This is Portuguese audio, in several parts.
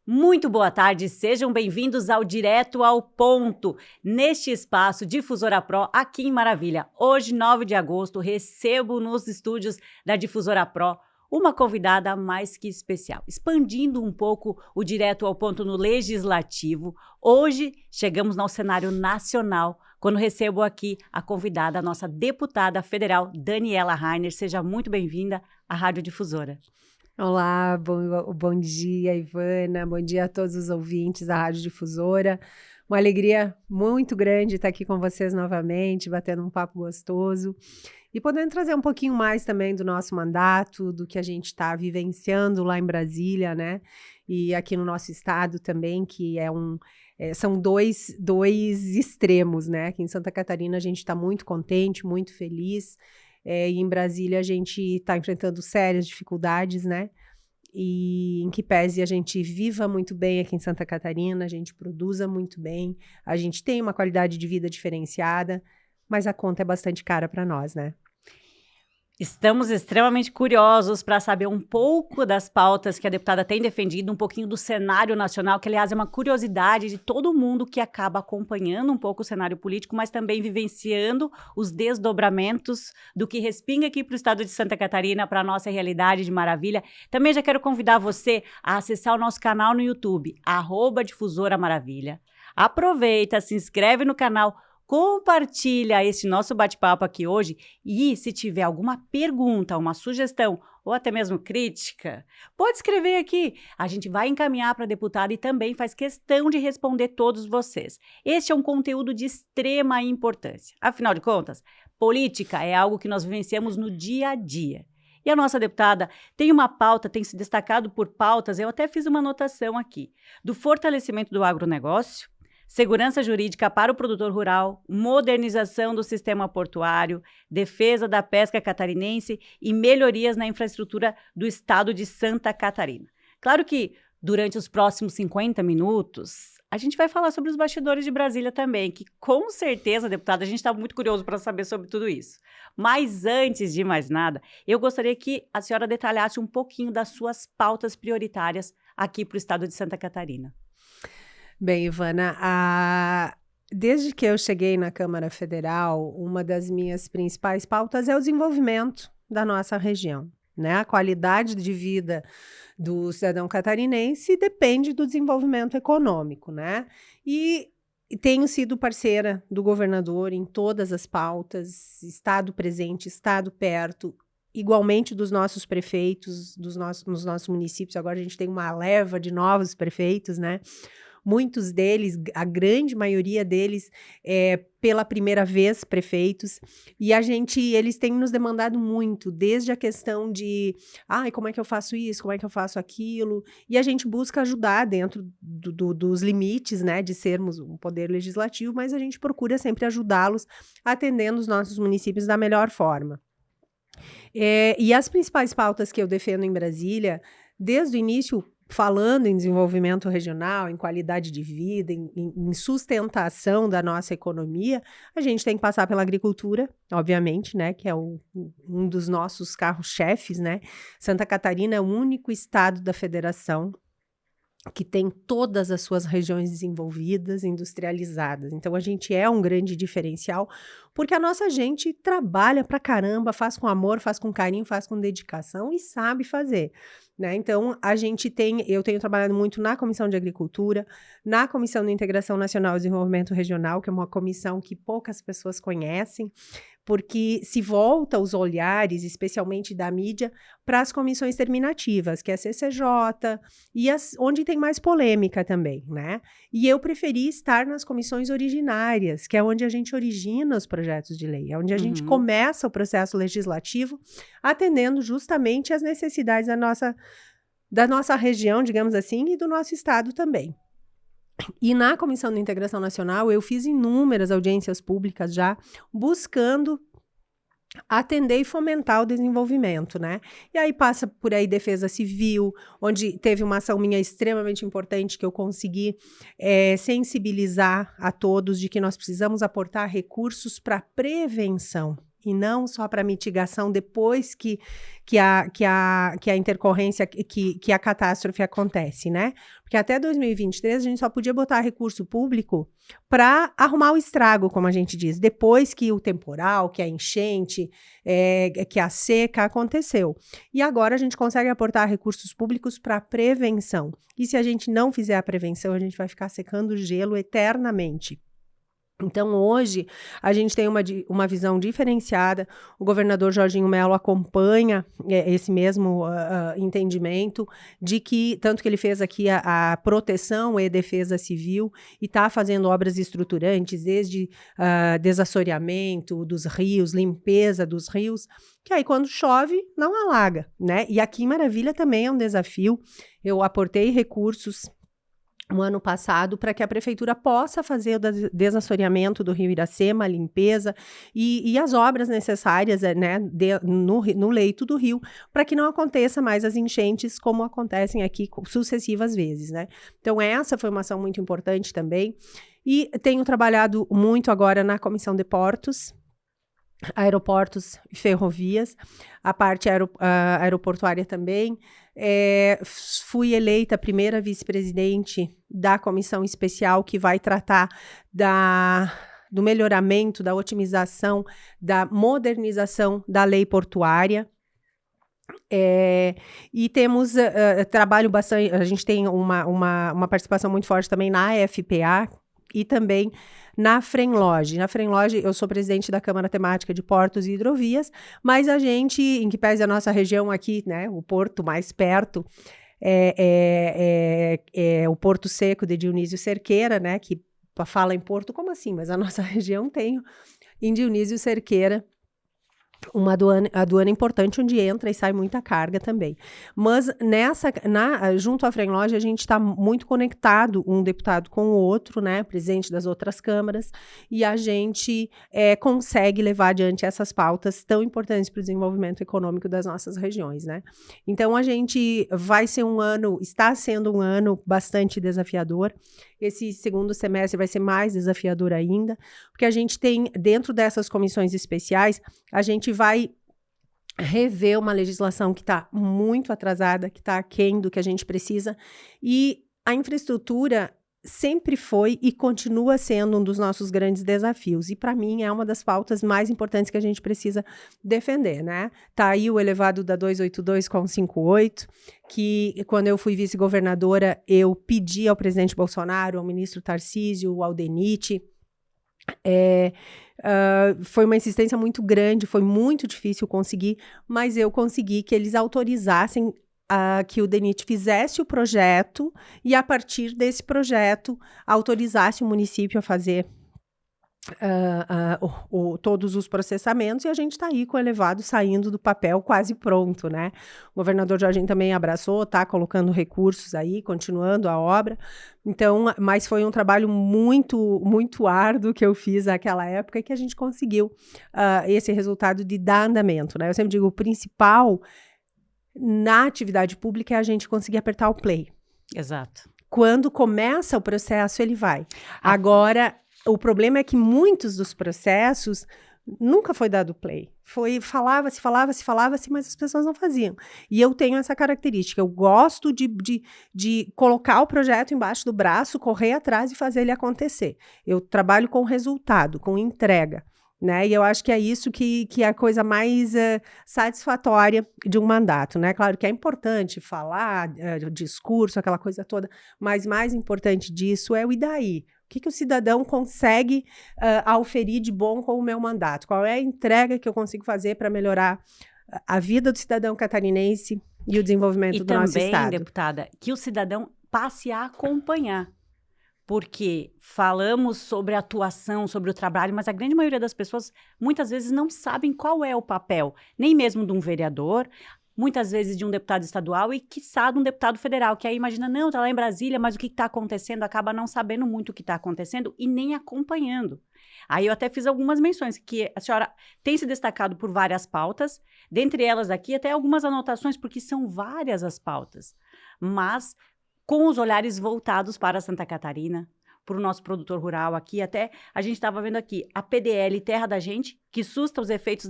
Muito boa tarde, sejam bem-vindos ao Direto ao Ponto, neste espaço Difusora Pro aqui em Maravilha. Hoje, 9 de agosto, recebo nos estúdios da Difusora Pro uma convidada mais que especial, expandindo um pouco o Direto ao Ponto no Legislativo. Hoje, chegamos ao cenário nacional, quando recebo aqui a convidada, a nossa deputada federal, Daniela Rainer. Seja muito bem-vinda à Rádio Difusora. Olá, bom dia, Ivana, bom dia a todos os ouvintes da Rádio Difusora. Uma alegria muito grande estar aqui com vocês novamente, batendo um papo gostoso e podendo trazer um pouquinho mais também do nosso mandato, do que a gente está vivenciando lá em Brasília, né? E aqui no nosso estado também, que são dois extremos, né? Aqui em Santa Catarina a gente está muito contente, muito feliz. E em Brasília a gente está enfrentando sérias dificuldades, né? E em que pese a gente viva muito bem aqui em Santa Catarina, a gente produza muito bem, a gente tem uma qualidade de vida diferenciada, mas a conta é bastante cara para nós, né? Estamos extremamente curiosos para saber um pouco das pautas que a deputada tem defendido, um pouquinho do cenário nacional, que, aliás, é uma curiosidade de todo mundo que acaba acompanhando um pouco o cenário político, mas também vivenciando os desdobramentos do que respinga aqui para o estado de Santa Catarina, para a nossa realidade de Maravilha. Também já quero convidar você a acessar o nosso canal no YouTube, @Difusora Maravilha. Aproveita, se inscreve no canal, compartilha esse nosso bate-papo aqui hoje e se tiver alguma pergunta, uma sugestão ou até mesmo crítica, pode escrever aqui. A gente vai encaminhar para a deputada e também faz questão de responder todos vocês. Este é um conteúdo de extrema importância. Afinal de contas, política é algo que nós vivenciamos no dia a dia. E a nossa deputada tem uma pauta, tem se destacado por pautas, eu até fiz uma anotação aqui, do fortalecimento do agronegócio, segurança jurídica para o produtor rural, modernização do sistema portuário, defesa da pesca catarinense e melhorias na infraestrutura do estado de Santa Catarina. Claro que durante os próximos 50 minutos, a gente vai falar sobre os bastidores de Brasília também, que com certeza, deputada, a gente está muito curioso para saber sobre tudo isso. Mas antes de mais nada, eu gostaria que a senhora detalhasse um pouquinho das suas pautas prioritárias aqui para o estado de Santa Catarina. Bem, Ivana, desde que eu cheguei na Câmara Federal, uma das minhas principais pautas é o desenvolvimento da nossa região, né? A qualidade de vida do cidadão catarinense depende do desenvolvimento econômico, né? E tenho sido parceira do governador em todas as pautas, estado presente, estado perto, igualmente dos nossos prefeitos, nos nossos municípios. Agora a gente tem uma leva de novos prefeitos, né? Muitos deles, a grande maioria deles, pela primeira vez prefeitos, e eles têm nos demandado muito, desde a questão de, como é que eu faço isso, como é que eu faço aquilo, e a gente busca ajudar dentro dos limites, né, de sermos um poder legislativo, mas a gente procura sempre ajudá-los, atendendo os nossos municípios da melhor forma. E as principais pautas que eu defendo em Brasília, desde o início, falando em desenvolvimento regional, em qualidade de vida, em sustentação da nossa economia, a gente tem que passar pela agricultura, obviamente, né, que é um dos nossos carros-chefes, né? Santa Catarina é o único estado da federação que tem todas as suas regiões desenvolvidas, industrializadas. Então, a gente é um grande diferencial, porque a nossa gente trabalha pra caramba, faz com amor, faz com carinho, faz com dedicação e sabe fazer, né? Então, eu tenho trabalhado muito na Comissão de Agricultura, na Comissão de Integração Nacional e Desenvolvimento Regional, que é uma comissão que poucas pessoas conhecem, porque se volta os olhares, especialmente da mídia, para as comissões terminativas, que é a CCJ, e onde tem mais polêmica também, né? E eu preferi estar nas comissões originárias, que é onde a gente origina os projetos de lei, é onde a gente começa o processo legislativo, atendendo justamente às necessidades da nossa região, digamos assim, e do nosso estado também. E na Comissão de Integração Nacional, eu fiz inúmeras audiências públicas já, buscando atender e fomentar o desenvolvimento, né? E aí passa por aí defesa civil, onde teve uma ação minha extremamente importante que eu consegui sensibilizar a todos de que nós precisamos aportar recursos para prevenção e não só para mitigação depois que a intercorrência, que a catástrofe acontece, né? Porque até 2023 a gente só podia botar recurso público para arrumar o estrago, como a gente diz, depois que o temporal, que a enchente, que a seca aconteceu. E agora a gente consegue aportar recursos públicos para prevenção. E se a gente não fizer a prevenção, a gente vai ficar secando gelo eternamente. Então, hoje, a gente tem uma visão diferenciada. O governador Jorginho Mello acompanha esse mesmo entendimento de que, tanto que ele fez aqui a proteção e defesa civil e está fazendo obras estruturantes, desde desassoreamento dos rios, limpeza dos rios, que aí quando chove, não alaga, né? E aqui em Maravilha também é um desafio. Eu aportei recursos no ano passado, para que a prefeitura possa fazer o desassoreamento do rio Iracema, a limpeza e as obras necessárias, né, no leito do rio, para que não aconteça mais as enchentes como acontecem aqui sucessivas vezes, né? Então, essa foi uma ação muito importante também. E tenho trabalhado muito agora na Comissão de Portos, aeroportos e ferrovias, a parte aeroportuária também. Fui eleita a primeira vice-presidente da comissão especial que vai tratar do melhoramento, da otimização, da modernização da lei portuária. E temos trabalho bastante, a gente tem uma participação muito forte também na AFPA e também na Frenlog. Na Frenlog, eu sou presidente da Câmara Temática de Portos e Hidrovias, mas a gente, em que pese a nossa região aqui, né, o porto mais perto, é o Porto Seco de Dionísio Cerqueira, né, que fala em porto, como assim? Mas a nossa região tem em Dionísio Cerqueira uma aduana importante, onde entra e sai muita carga também. Mas junto à Frenlog, a gente está muito conectado, um deputado com o outro, né, presidente das outras câmaras, e a gente consegue levar adiante essas pautas tão importantes para o desenvolvimento econômico das nossas regiões, né? Então, a gente está sendo um ano bastante desafiador. Esse segundo semestre vai ser mais desafiador ainda, porque a gente tem, dentro dessas comissões especiais, a gente vai rever uma legislação que está muito atrasada, que está aquém do que a gente precisa, e a infraestrutura sempre foi e continua sendo um dos nossos grandes desafios, e para mim é uma das pautas mais importantes que a gente precisa defender, né? Tá aí o elevado da 282 com 58, que quando eu fui vice-governadora, eu pedi ao presidente Bolsonaro, ao ministro Tarcísio, ao DENIT, foi uma insistência muito grande, foi muito difícil conseguir, mas eu consegui que eles autorizassem que o DENIT fizesse o projeto e, a partir desse projeto, autorizasse o município a fazer todos os processamentos, e a gente está aí com o elevado saindo do papel quase pronto, né? O governador Jorginho também abraçou, está colocando recursos aí, continuando a obra. Então, mas foi um trabalho muito, muito árduo que eu fiz naquela época e que a gente conseguiu esse resultado de dar andamento, né? Eu sempre digo, o principal na atividade pública é a gente conseguir apertar o play. Exato. Quando começa o processo, ele vai. Agora, o problema é que muitos dos processos nunca foi dado play. Falava-se, mas as pessoas não faziam. E eu tenho essa característica. Eu gosto de colocar o projeto embaixo do braço, correr atrás e fazer ele acontecer. Eu trabalho com resultado, com entrega, né? E eu acho que é isso que é a coisa mais satisfatória de um mandato, né? Claro que é importante falar, o discurso, aquela coisa toda, mas mais importante disso é o e daí? O que o cidadão consegue auferir de bom com o meu mandato? Qual é a entrega que eu consigo fazer para melhorar a vida do cidadão catarinense e o desenvolvimento do nosso estado? E também, deputada, que o cidadão passe a acompanhar. Porque falamos sobre a atuação, sobre o trabalho, mas a grande maioria das pessoas muitas vezes não sabem qual é o papel, nem mesmo de um vereador, muitas vezes de um deputado estadual e, quiçá, de um deputado federal, que aí imagina, não, tá lá em Brasília, mas o que está acontecendo, acaba não sabendo muito o que está acontecendo e nem acompanhando. Aí eu até fiz algumas menções, que a senhora tem se destacado por várias pautas, dentre elas aqui até algumas anotações, porque são várias as pautas, mas com os olhares voltados para Santa Catarina, para o nosso produtor rural aqui. Até a gente estava vendo aqui a PDL Terra da Gente, que susta os efeitos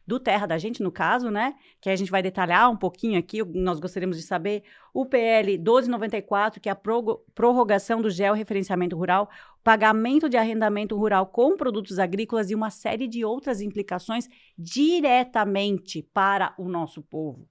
do Terra da Gente, no caso, né? Que a gente vai detalhar um pouquinho aqui, nós gostaríamos de saber. O PL 1294, que é a prorrogação do georreferenciamento rural, pagamento de arrendamento rural com produtos agrícolas e uma série de outras implicações diretamente para o nosso povo.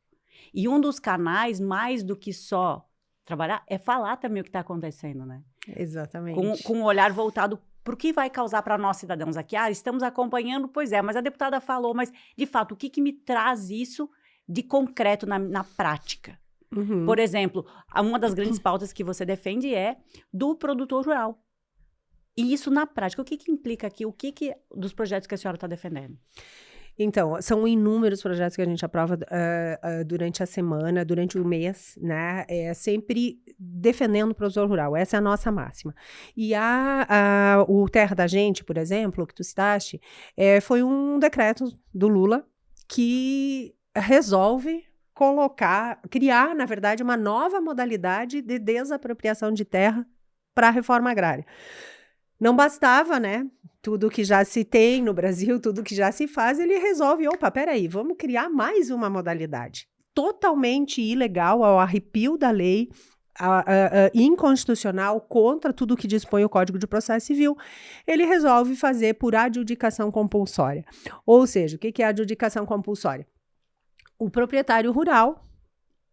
E um dos canais, mais do que só trabalhar, é falar também o que está acontecendo, né? Exatamente. Com um olhar voltado para o que vai causar para nós cidadãos aqui. Estamos acompanhando, pois é, mas a deputada falou, mas de fato, o que me traz isso de concreto na prática? Uhum. Por exemplo, uma das grandes pautas que você defende é do produtor rural. E isso na prática, o que implica aqui? O que dos projetos que a senhora está defendendo? Então, são inúmeros projetos que a gente aprova durante a semana, durante o mês, né? Sempre defendendo o produtor rural. Essa é a nossa máxima. E o Terra da Gente, por exemplo, que tu citaste, foi um decreto do Lula que resolve criar, na verdade, uma nova modalidade de desapropriação de terra para a reforma agrária. Não bastava, né? Tudo que já se tem no Brasil, tudo que já se faz, ele resolve, peraí, vamos criar mais uma modalidade. Totalmente ilegal, ao arrepio da lei, inconstitucional, contra tudo que dispõe o Código de Processo Civil. Ele resolve fazer por adjudicação compulsória. Ou seja, o que é adjudicação compulsória? O proprietário rural,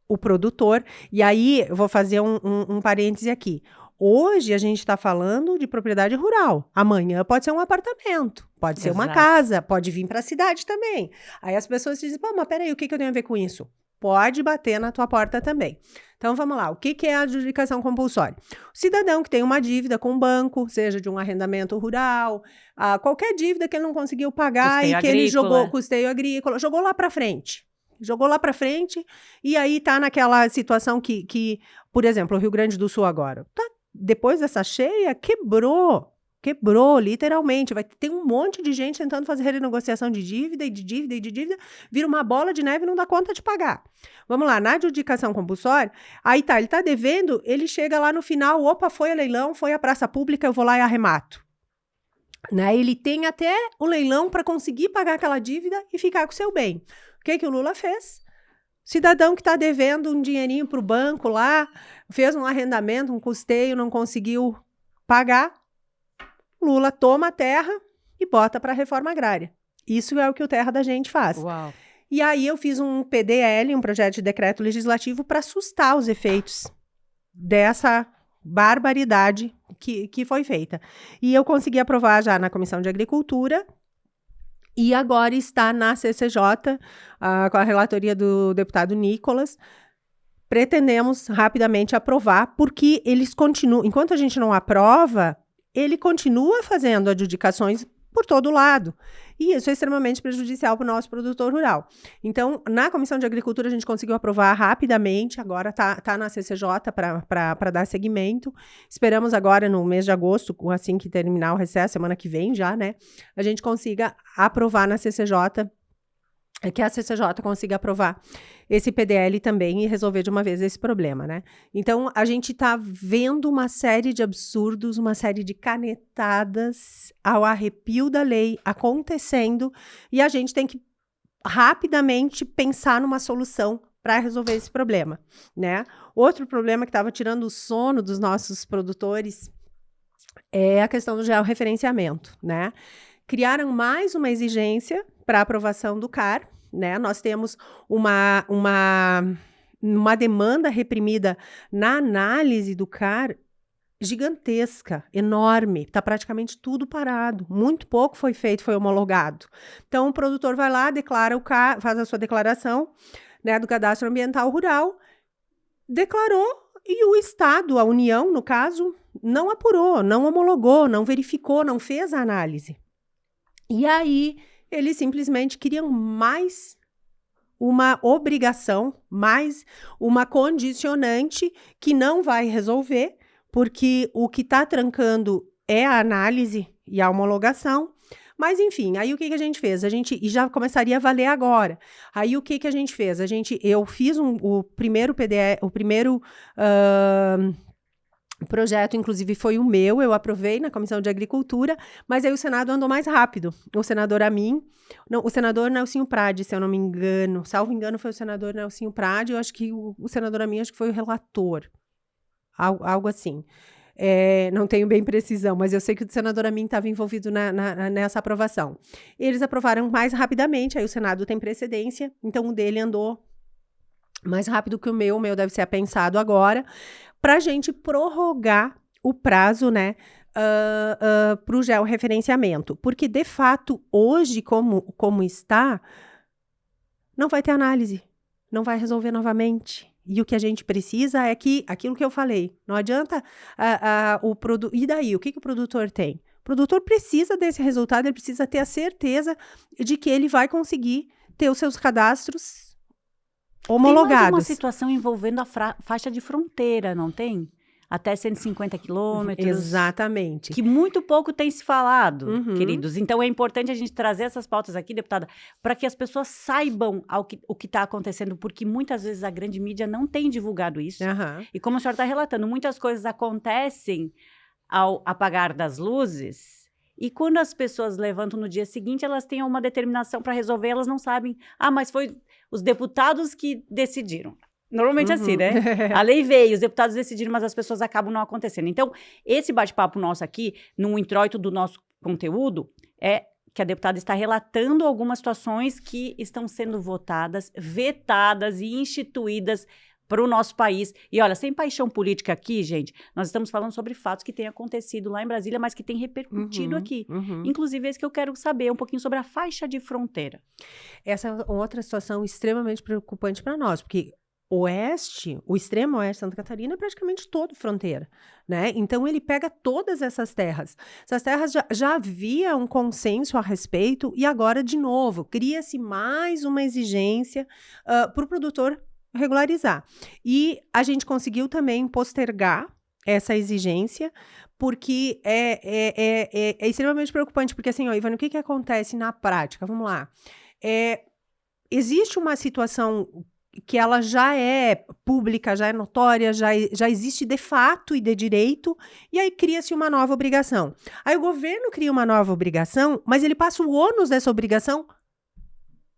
o produtor, e aí eu vou fazer um parêntese aqui. Hoje a gente está falando de propriedade rural. Amanhã pode ser um apartamento, pode ser uma casa, pode vir para a cidade também. Aí as pessoas dizem, mas peraí, o que eu tenho a ver com isso? Pode bater na tua porta também. Então vamos lá, o que é a adjudicação compulsória? O cidadão que tem uma dívida com o banco, seja de um arrendamento rural, qualquer dívida que ele não conseguiu pagar custeio e que ele jogou, custeio agrícola, jogou lá para frente. E aí tá naquela situação que, por exemplo, o Rio Grande do Sul agora, depois dessa cheia, quebrou, literalmente. Vai ter um monte de gente tentando fazer renegociação de dívida, vira uma bola de neve e não dá conta de pagar. Vamos lá, na adjudicação compulsória, aí ele tá devendo, ele chega lá no final, foi a leilão, foi a praça pública, eu vou lá e arremato. Né? Ele tem até o leilão para conseguir pagar aquela dívida e ficar com o seu bem. O que o Lula fez? Cidadão que está devendo um dinheirinho para o banco lá, fez um arrendamento, um custeio, não conseguiu pagar, Lula toma a terra e bota para a reforma agrária. Isso é o que o Terra da Gente faz. Uau. E aí eu fiz um PDL, um projeto de decreto legislativo, para assustar os efeitos dessa barbaridade que foi feita. E eu consegui aprovar já na Comissão de Agricultura, e agora está na CCJ, com a relatoria do deputado Nicolas. Pretendemos rapidamente aprovar, porque eles continuam, enquanto a gente não aprova, ele continua fazendo adjudicações por todo lado. E isso é extremamente prejudicial para o nosso produtor rural. Então, na Comissão de Agricultura, a gente conseguiu aprovar rapidamente, agora está na CCJ para dar seguimento. Esperamos agora, no mês de agosto, assim que terminar o recesso, semana que vem já, né? A gente consiga aprovar na CCJ, que a CCJ consiga aprovar esse PDL também e resolver de uma vez esse problema, né? Então, a gente está vendo uma série de absurdos, uma série de canetadas ao arrepio da lei acontecendo, e a gente tem que rapidamente pensar numa solução para resolver esse problema, né? Outro problema que estava tirando o sono dos nossos produtores é a questão do georreferenciamento, né? Criaram mais uma exigência para aprovação do CAR, né? Nós temos uma demanda reprimida na análise do CAR gigantesca, enorme, está praticamente tudo parado, muito pouco foi feito, foi homologado. Então, o produtor vai lá, declara o CAR, faz a sua declaração, né, do cadastro ambiental rural, declarou, e o Estado, a União, no caso, não apurou, não homologou, não verificou, não fez a análise. E aí, eles simplesmente queriam mais uma obrigação, mais uma condicionante que não vai resolver, porque o que está trancando é a análise e a homologação. Mas, enfim, aí o que a gente fez? E já começaria a valer agora. Aí o que a gente fez? Eu fiz o primeiro PDE, O projeto, inclusive, foi o meu, eu aprovei na Comissão de Agricultura, mas aí o Senado andou mais rápido. O senador o senador Nelsinho Prade, se eu não me engano, salvo engano, foi o senador Nelsinho Prade, eu acho que o senador Amin, acho que foi o relator, algo assim. Não tenho bem precisão, mas eu sei que o senador Amin estava envolvido nessa aprovação. Eles aprovaram mais rapidamente, aí o Senado tem precedência, então o dele andou mais rápido que o meu deve ser apensado agora, para a gente prorrogar o prazo, né, para o georreferenciamento. Porque, de fato, hoje, como está, não vai ter análise, não vai resolver novamente. E o que a gente precisa é que, aquilo que eu falei, não adianta o produto. E daí, o que o produtor tem? O produtor precisa desse resultado, ele precisa ter a certeza de que ele vai conseguir ter os seus cadastros homologados. Tem mais uma situação envolvendo a faixa de fronteira, não tem? Até 150 quilômetros. Exatamente. Que muito pouco tem se falado, queridos. Então, é importante a gente trazer essas pautas aqui, deputada, para que as pessoas saibam o que está acontecendo, porque muitas vezes a grande mídia não tem divulgado isso. E como a senhora está relatando, muitas coisas acontecem ao apagar das luzes, e quando as pessoas levantam no dia seguinte, elas têm uma determinação para resolver, elas não sabem, mas foi os deputados que decidiram. Normalmente assim, né? A lei veio, os deputados decidiram, mas as pessoas acabam não acontecendo. Então, esse bate-papo nosso aqui, no introito do nosso conteúdo, é que a deputada está relatando algumas situações que estão sendo votadas, vetadas e instituídas para o nosso país. E olha, sem paixão política aqui, gente, nós estamos falando sobre fatos que têm acontecido lá em Brasília, mas que têm repercutido aqui. Inclusive, esse que eu quero saber um pouquinho sobre a faixa de fronteira. Essa é outra situação extremamente preocupante para nós, porque o extremo oeste de Santa Catarina é praticamente todo fronteira, né? Então, ele pega todas essas terras. Essas terras já havia um consenso a respeito e agora, de novo, cria-se mais uma exigência para o produtor regularizar. E a gente conseguiu também postergar essa exigência, porque é extremamente preocupante, porque assim, Ivana, o que acontece na prática? Vamos lá. Existe uma situação que ela já é pública, já é notória, já existe de fato e de direito, e aí cria-se uma nova obrigação. Aí o governo cria uma nova obrigação, mas ele passa o ônus dessa obrigação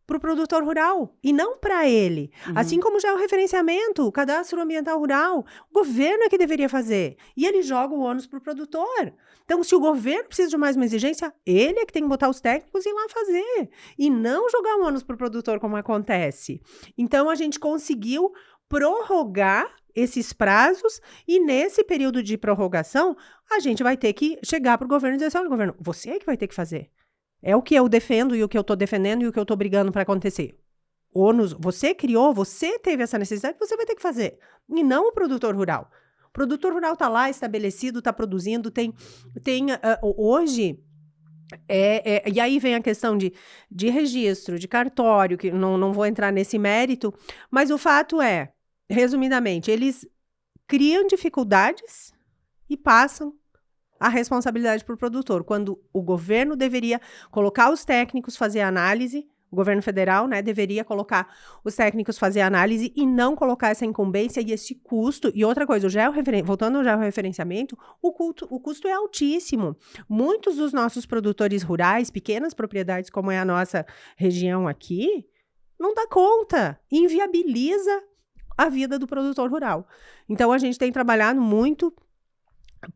para o produtor rural, e não para ele. Assim como já é o referenciamento, o cadastro ambiental rural, o governo é que deveria fazer, e ele joga o ônus para o produtor. Então, se o governo precisa de mais uma exigência, ele é que tem que botar os técnicos e ir lá fazer, e não jogar o ônus para o produtor, como acontece. Então, a gente conseguiu prorrogar esses prazos, e nesse período de prorrogação, a gente vai ter que chegar para o governo e dizer assim, olha, governo, você é que vai ter que fazer. É o que eu defendo e o que eu estou defendendo e o que eu estou brigando para acontecer. ônus, você criou, você teve essa necessidade, você vai ter que fazer. E não o produtor rural. O produtor rural está lá estabelecido, está produzindo, tem hoje... e aí vem a questão de registro, de cartório, que não vou entrar nesse mérito, mas o fato é, resumidamente, eles criam dificuldades e passam a responsabilidade para o produtor, quando o governo deveria colocar os técnicos, fazer análise, o governo federal, né, deveria colocar os técnicos, fazer análise e não colocar essa incumbência e esse custo. E outra coisa, voltando ao georreferenciamento, o custo é altíssimo. Muitos dos nossos produtores rurais, pequenas propriedades, como é a nossa região aqui, não dá conta, inviabiliza a vida do produtor rural. Então, a gente tem trabalhado muito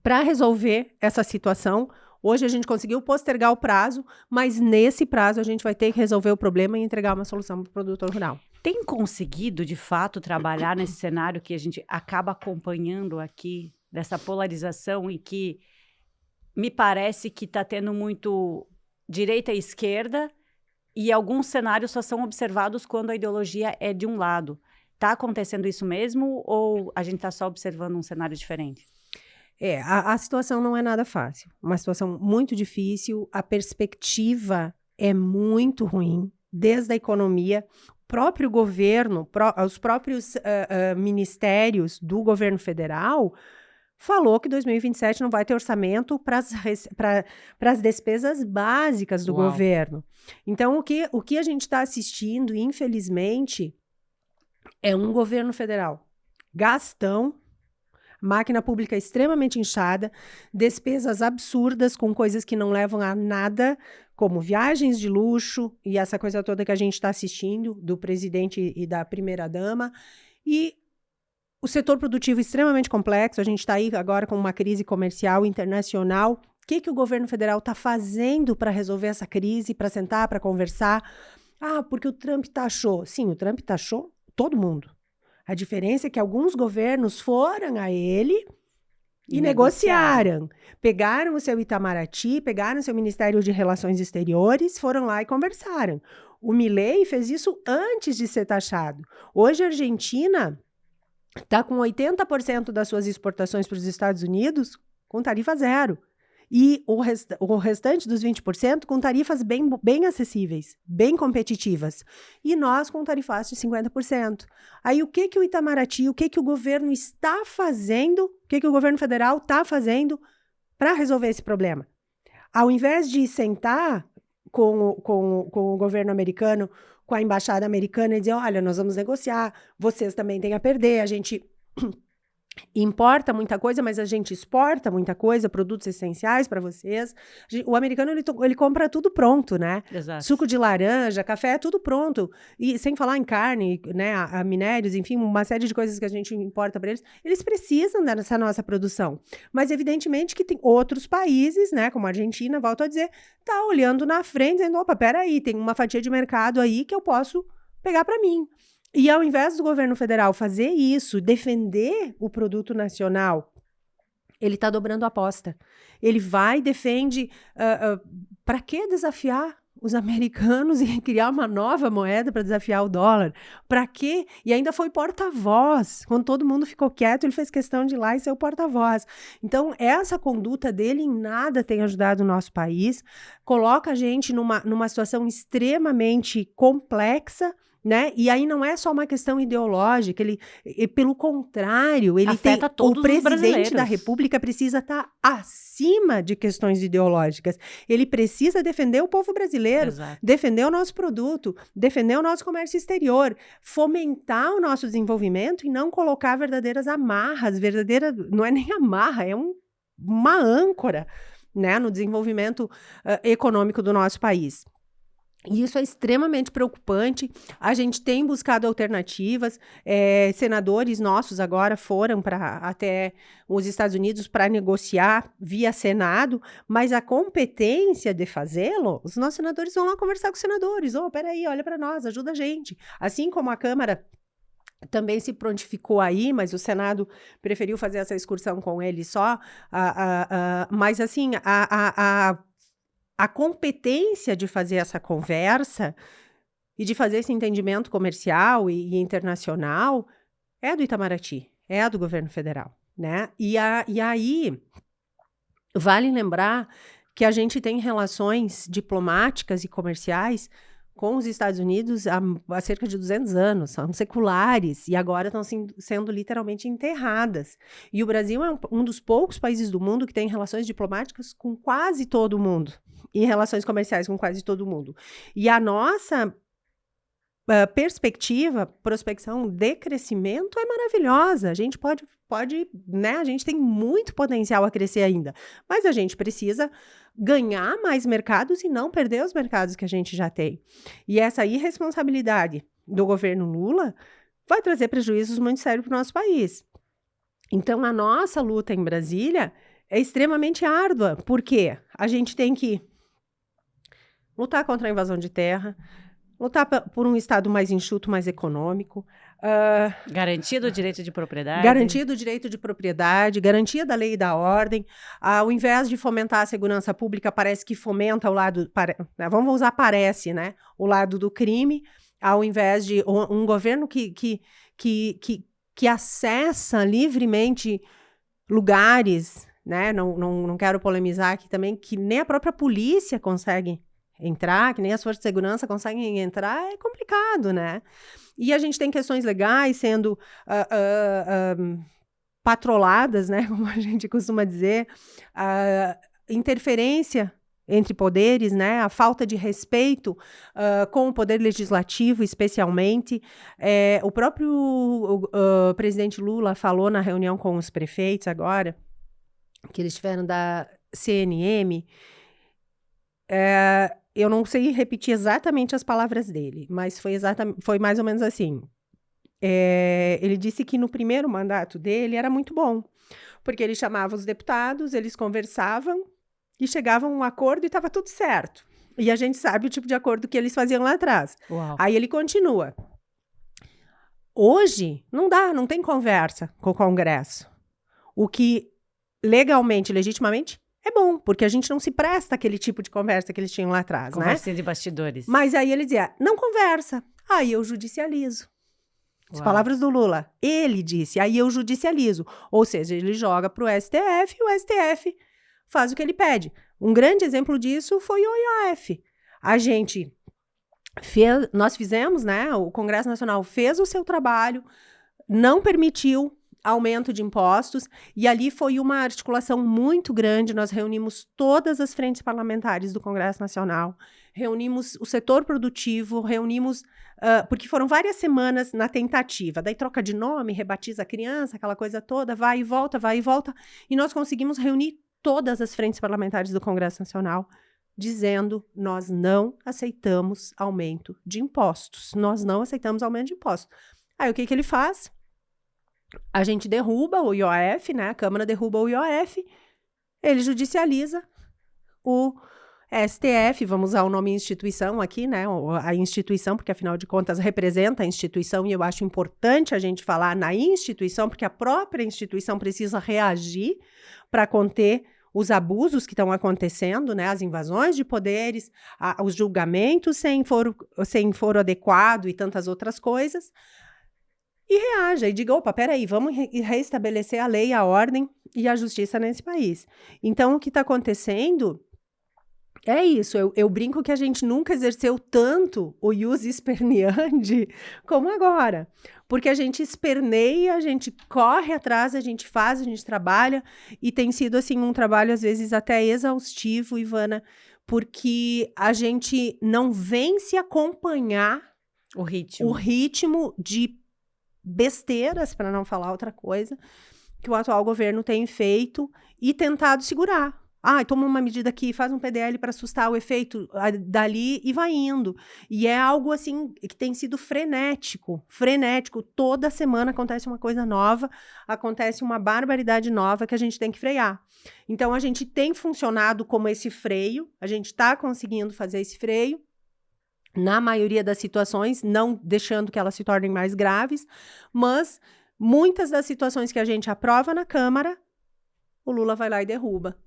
para resolver essa situação. Hoje a gente conseguiu postergar o prazo, mas nesse prazo a gente vai ter que resolver o problema e entregar uma solução para o produtor rural. Tem conseguido, de fato, trabalhar nesse cenário que a gente acaba acompanhando aqui, dessa polarização, e que me parece que está tendo muito direita e esquerda, e alguns cenários só são observados quando a ideologia é de um lado. Está acontecendo isso mesmo ou a gente está só observando um cenário diferente? A situação não é nada fácil. Uma situação muito difícil, a perspectiva é muito ruim, desde a economia. O próprio governo, os próprios ministérios do governo federal falou que 2027 não vai ter orçamento para as despesas básicas do governo. Então, o que a gente está assistindo, infelizmente, é um governo federal gastão, máquina pública extremamente inchada, despesas absurdas com coisas que não levam a nada, como viagens de luxo e essa coisa toda que a gente está assistindo, do presidente e da primeira-dama, e o setor produtivo extremamente complexo. A gente está aí agora com uma crise comercial internacional. O que o governo federal está fazendo para resolver essa crise, para sentar, para conversar? Ah, porque o Trump taxou. Sim, o Trump taxou todo mundo. A diferença é que alguns governos foram a ele e negociaram. Pegaram o seu Itamaraty, pegaram o seu Ministério de Relações Exteriores, foram lá e conversaram. O Milei fez isso antes de ser taxado. Hoje a Argentina está com 80% das suas exportações para os Estados Unidos com tarifa zero. E o restante dos 20% com tarifas bem acessíveis, bem competitivas. E nós com tarifas de 50%. Aí o que o Itamaraty, o que o governo está fazendo, o que o governo federal está fazendo para resolver esse problema? Ao invés de sentar com o governo americano, com a embaixada americana e dizer, olha, nós vamos negociar, vocês também têm a perder, a gente importa muita coisa, mas a gente exporta muita coisa, produtos essenciais para vocês. O americano, ele compra tudo pronto, né? Exato. Suco de laranja, café, é tudo pronto. E sem falar em carne, né, a minérios, enfim, uma série de coisas que a gente importa para eles. Eles precisam dessa nossa produção. Mas, evidentemente, que tem outros países, né, como a Argentina, volto a dizer, tá olhando na frente, dizendo, opa, peraí, tem uma fatia de mercado aí que eu posso pegar para mim. E ao invés do governo federal fazer isso, defender o produto nacional, ele está dobrando a aposta. Ele vai e defende... para que desafiar os americanos e criar uma nova moeda para desafiar o dólar? Para quê? E ainda foi porta-voz. Quando todo mundo ficou quieto, ele fez questão de ir lá e ser o porta-voz. Então, essa conduta dele em nada tem ajudado o nosso país, coloca a gente numa situação extremamente complexa, né? E aí não é só uma questão ideológica, pelo contrário, ele afeta todos o presidente os brasileiros. da República precisa estar acima de questões ideológicas. Ele precisa defender o povo brasileiro, Exato. defender o nosso produto, defender o nosso comércio exterior, fomentar o nosso desenvolvimento e não colocar verdadeiras amarras, não é nem amarra, é uma âncora, né, no desenvolvimento econômico do nosso país. E isso é extremamente preocupante. A gente tem buscado alternativas. Senadores nossos agora foram até os Estados Unidos para negociar via Senado, mas a competência de fazê-lo, os nossos senadores vão lá conversar com os senadores. Peraí, olha para nós, ajuda a gente. Assim como a Câmara também se prontificou aí, mas o Senado preferiu fazer essa excursão com ele só. Mas assim, a competência de fazer essa conversa e de fazer esse entendimento comercial e internacional é do Itamaraty, é do governo federal, né? E aí, vale lembrar que a gente tem relações diplomáticas e comerciais com os Estados Unidos há cerca de 200 anos, são seculares, e agora estão sendo literalmente enterradas. E o Brasil é um dos poucos países do mundo que tem relações diplomáticas com quase todo mundo, e relações comerciais com quase todo mundo. E a nossa prospecção de crescimento é maravilhosa. A gente pode, né? A gente tem muito potencial a crescer ainda, mas a gente precisa ganhar mais mercados e não perder os mercados que a gente já tem. E essa irresponsabilidade do governo Lula vai trazer prejuízos muito sérios para o nosso país. Então, a nossa luta em Brasília é extremamente árdua, porque a gente tem que lutar contra a invasão de terra, lutar por um Estado mais enxuto, mais econômico. Garantido o direito de propriedade. Garantido o direito de propriedade, garantia da lei e da ordem. Ao invés de fomentar a segurança pública, parece que fomenta o lado... vamos usar parece, né? O lado do crime, ao invés de um governo que acessa livremente lugares, né? Não quero polemizar aqui também, que nem a própria polícia consegue entrar, que nem as forças de segurança conseguem entrar, é complicado, né? E a gente tem questões legais sendo patroladas, né? Como a gente costuma dizer, interferência entre poderes, né? A falta de respeito com o poder legislativo, especialmente. O próprio presidente Lula falou na reunião com os prefeitos agora, que eles tiveram da CNM. Eu não sei repetir exatamente as palavras dele, mas foi mais ou menos assim. Ele disse que no primeiro mandato dele era muito bom, porque ele chamava os deputados, eles conversavam e chegavam a um acordo e estava tudo certo. E a gente sabe o tipo de acordo que eles faziam lá atrás. Uau. Aí ele continua. Hoje, não dá, não tem conversa com o Congresso. O que legalmente, legitimamente, é bom, porque a gente não se presta àquele tipo de conversa que eles tinham lá atrás, né? Conversinha de bastidores. Mas aí ele dizia, não conversa. Aí eu judicializo. As Uau. palavras do Lula. Ele disse, aí eu judicializo. Ou seja, ele joga para o STF e o STF faz o que ele pede. Um grande exemplo disso foi o IOF. Nós fizemos, né? O Congresso Nacional fez o seu trabalho, não permitiu aumento de impostos, e ali foi uma articulação muito grande. Nós reunimos todas as frentes parlamentares do Congresso Nacional, reunimos o setor produtivo, porque foram várias semanas na tentativa, daí troca de nome, rebatiza a criança, aquela coisa toda, vai e volta, e nós conseguimos reunir todas as frentes parlamentares do Congresso Nacional, dizendo, nós não aceitamos aumento de impostos, Aí o que ele faz? A gente derruba o IOF, né? A Câmara derruba o IOF, ele judicializa o STF, vamos usar o nome instituição aqui, né? A instituição, porque afinal de contas representa a instituição, e eu acho importante a gente falar na instituição, porque a própria instituição precisa reagir para conter os abusos que estão acontecendo, né? As invasões de poderes, os julgamentos sem foro adequado e tantas outras coisas. E reaja e diga, opa, peraí, vamos reestabelecer a lei, a ordem e a justiça nesse país. Então, o que está acontecendo é isso. Eu brinco que a gente nunca exerceu tanto o ius esperneandi como agora. Porque a gente esperneia, a gente corre atrás, a gente faz, a gente trabalha. E tem sido, assim, um trabalho, às vezes, até exaustivo, Ivana, porque a gente não vence acompanhar o ritmo de besteiras, para não falar outra coisa, que o atual governo tem feito e tentado segurar. Toma uma medida aqui, faz um PDL para assustar o efeito dali e vai indo. E é algo assim que tem sido frenético. Toda semana acontece uma coisa nova, acontece uma barbaridade nova que a gente tem que frear. Então a gente tem funcionado como esse freio, a gente está conseguindo fazer esse freio, na maioria das situações, não deixando que elas se tornem mais graves, mas muitas das situações que a gente aprova na Câmara, o Lula vai lá e derruba.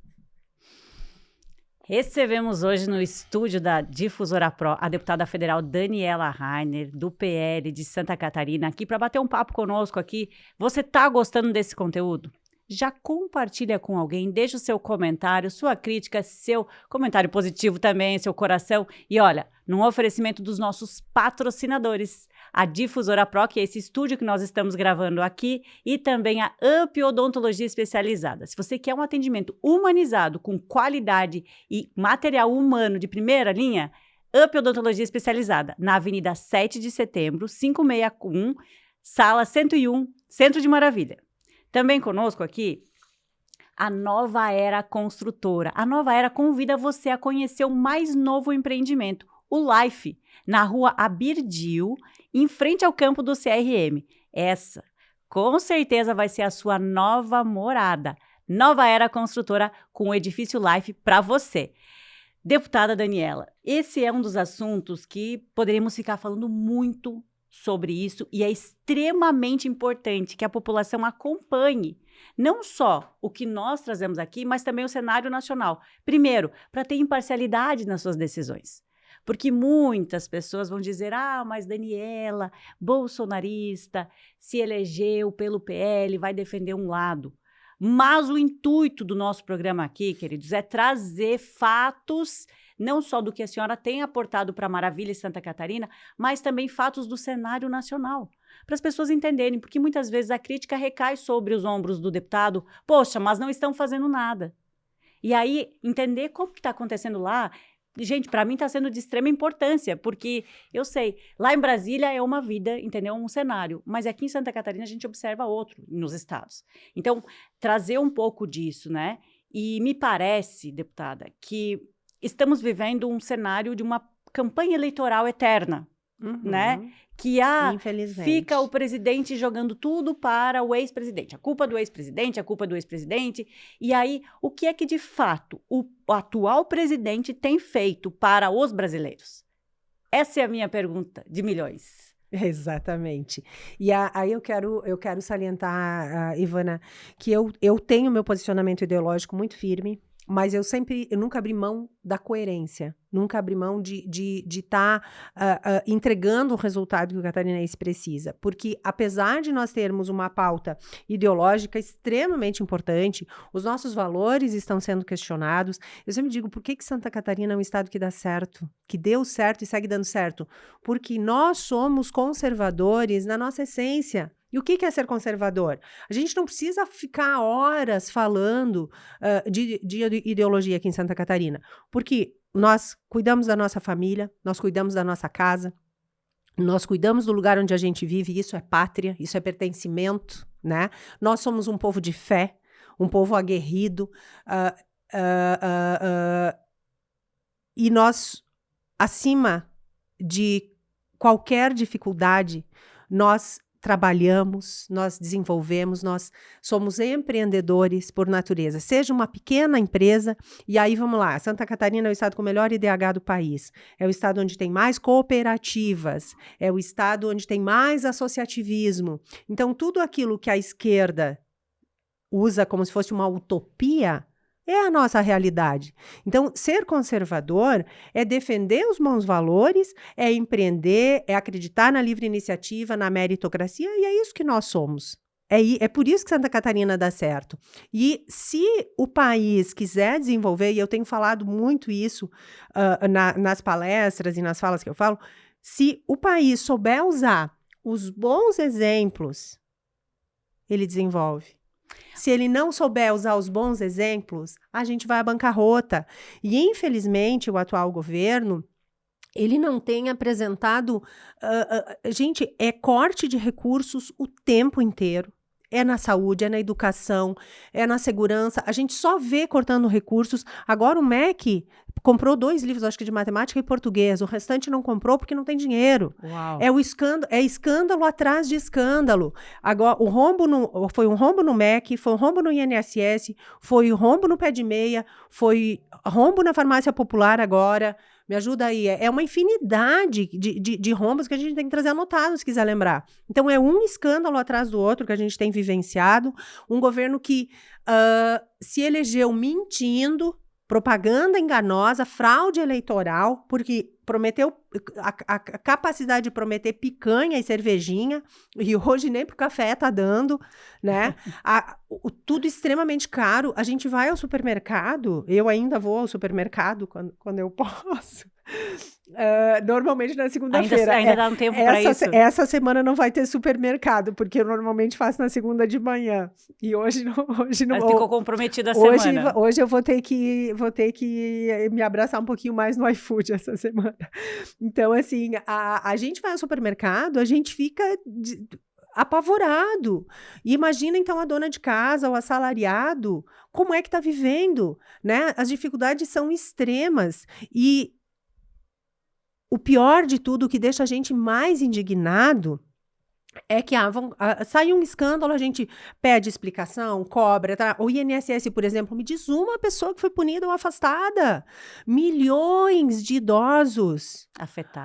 Recebemos hoje no estúdio da Difusora Pro a deputada federal Daniela Rainer, do PL de Santa Catarina, aqui para bater um papo conosco aqui. Você tá gostando desse conteúdo? Já compartilha com alguém, deixa o seu comentário, sua crítica, seu comentário positivo também, seu coração. E olha, num oferecimento dos nossos patrocinadores, a Difusora Pro, que é esse estúdio que nós estamos gravando aqui, e também a Up Odontologia Especializada. Se você quer um atendimento humanizado, com qualidade e material humano de primeira linha, Up Odontologia Especializada, na Avenida 7 de Setembro, 561, Sala 101, Centro de Maravilha. Também conosco aqui, a Nova Era Construtora. A Nova Era convida você a conhecer o mais novo empreendimento, o Life, na rua Abirdil, em frente ao campo do CRM. Essa, com certeza, vai ser a sua nova morada. Nova Era Construtora com o edifício Life para você. Deputada Daniela, esse é um dos assuntos que poderíamos ficar falando muito sobre isso, e é extremamente importante que a população acompanhe não só o que nós trazemos aqui, mas também o cenário nacional. Primeiro, para ter imparcialidade nas suas decisões. Porque muitas pessoas vão dizer, mas Daniela, bolsonarista, se elegeu pelo PL, vai defender um lado. Mas o intuito do nosso programa aqui, queridos, é trazer fatos, não só do que a senhora tem aportado para Maravilha e Santa Catarina, mas também fatos do cenário nacional, para as pessoas entenderem, porque muitas vezes a crítica recai sobre os ombros do deputado, poxa, mas não estão fazendo nada. E aí, entender como que está acontecendo lá, gente, para mim está sendo de extrema importância, porque eu sei, lá em Brasília é uma vida, entendeu? Um cenário, mas aqui em Santa Catarina a gente observa outro nos estados. Então, trazer um pouco disso, né? E me parece, deputada, que estamos vivendo um cenário de uma campanha eleitoral eterna, né? Que fica o presidente jogando tudo para o ex-presidente. A culpa do ex-presidente, a culpa do ex-presidente. E aí, o que é que, de fato, o atual presidente tem feito para os brasileiros? Essa é a minha pergunta de milhões. Exatamente. E aí eu quero salientar, Ivana, que eu tenho meu posicionamento ideológico muito firme, mas eu nunca abri mão da coerência, nunca abri mão de estar entregando o resultado que o catarinense precisa. Porque, apesar de nós termos uma pauta ideológica extremamente importante, os nossos valores estão sendo questionados. Eu sempre digo, por que Santa Catarina é um estado que dá certo, que deu certo e segue dando certo? Porque nós somos conservadores na nossa essência. E o que é ser conservador? A gente não precisa ficar horas falando de ideologia aqui em Santa Catarina, porque nós cuidamos da nossa família, nós cuidamos da nossa casa, nós cuidamos do lugar onde a gente vive, isso é pátria, isso é pertencimento, né? Nós somos um povo de fé, um povo aguerrido, e nós, acima de qualquer dificuldade, nós trabalhamos, nós desenvolvemos, nós somos empreendedores por natureza. Seja uma pequena empresa, e aí vamos lá, Santa Catarina é o estado com o melhor IDH do país, é o estado onde tem mais cooperativas, é o estado onde tem mais associativismo. Então, tudo aquilo que a esquerda usa como se fosse uma utopia, é a nossa realidade. Então, ser conservador é defender os bons valores, é empreender, é acreditar na livre iniciativa, na meritocracia, e é isso que nós somos. É por isso que Santa Catarina dá certo. E se o país quiser desenvolver, e eu tenho falado muito isso nas palestras e nas falas que eu falo, se o país souber usar os bons exemplos, ele desenvolve. Se ele não souber usar os bons exemplos, a gente vai à bancarrota. E, infelizmente, o atual governo, ele não tem apresentado... gente, é corte de recursos o tempo inteiro. É na saúde, é na educação, é na segurança. A gente só vê cortando recursos. Agora o MEC comprou 2 livros, acho que de matemática e português. O restante não comprou porque não tem dinheiro. Uau. É escândalo atrás de escândalo. Agora, foi um rombo no MEC, foi um rombo no INSS, foi um rombo no Pé de Meia, foi rombo na farmácia popular agora. Me ajuda aí. É uma infinidade de rombos que a gente tem que trazer anotado, se quiser lembrar. Então, é um escândalo atrás do outro que a gente tem vivenciado. Um governo que se elegeu mentindo, propaganda enganosa, fraude eleitoral, porque prometeu a capacidade de prometer picanha e cervejinha, e hoje nem pro café tá dando, né? Tudo extremamente caro. A gente vai ao supermercado, eu ainda vou ao supermercado quando eu posso. Normalmente na segunda-feira. Ainda dá um tempo para isso. Essa semana não vai ter supermercado, porque eu normalmente faço na segunda de manhã. E hoje não. Mas ficou comprometida a semana. Hoje eu vou ter que me abraçar um pouquinho mais no iFood essa semana. Então, assim, a gente vai ao supermercado, a gente fica apavorado. E imagina, então, a dona de casa, o assalariado, como é que está vivendo, né? As dificuldades são extremas. E o pior de tudo, o que deixa a gente mais indignado, é que sai um escândalo, a gente pede explicação, cobra, tá? O INSS, por exemplo, me diz uma pessoa que foi punida ou afastada. Milhões de idosos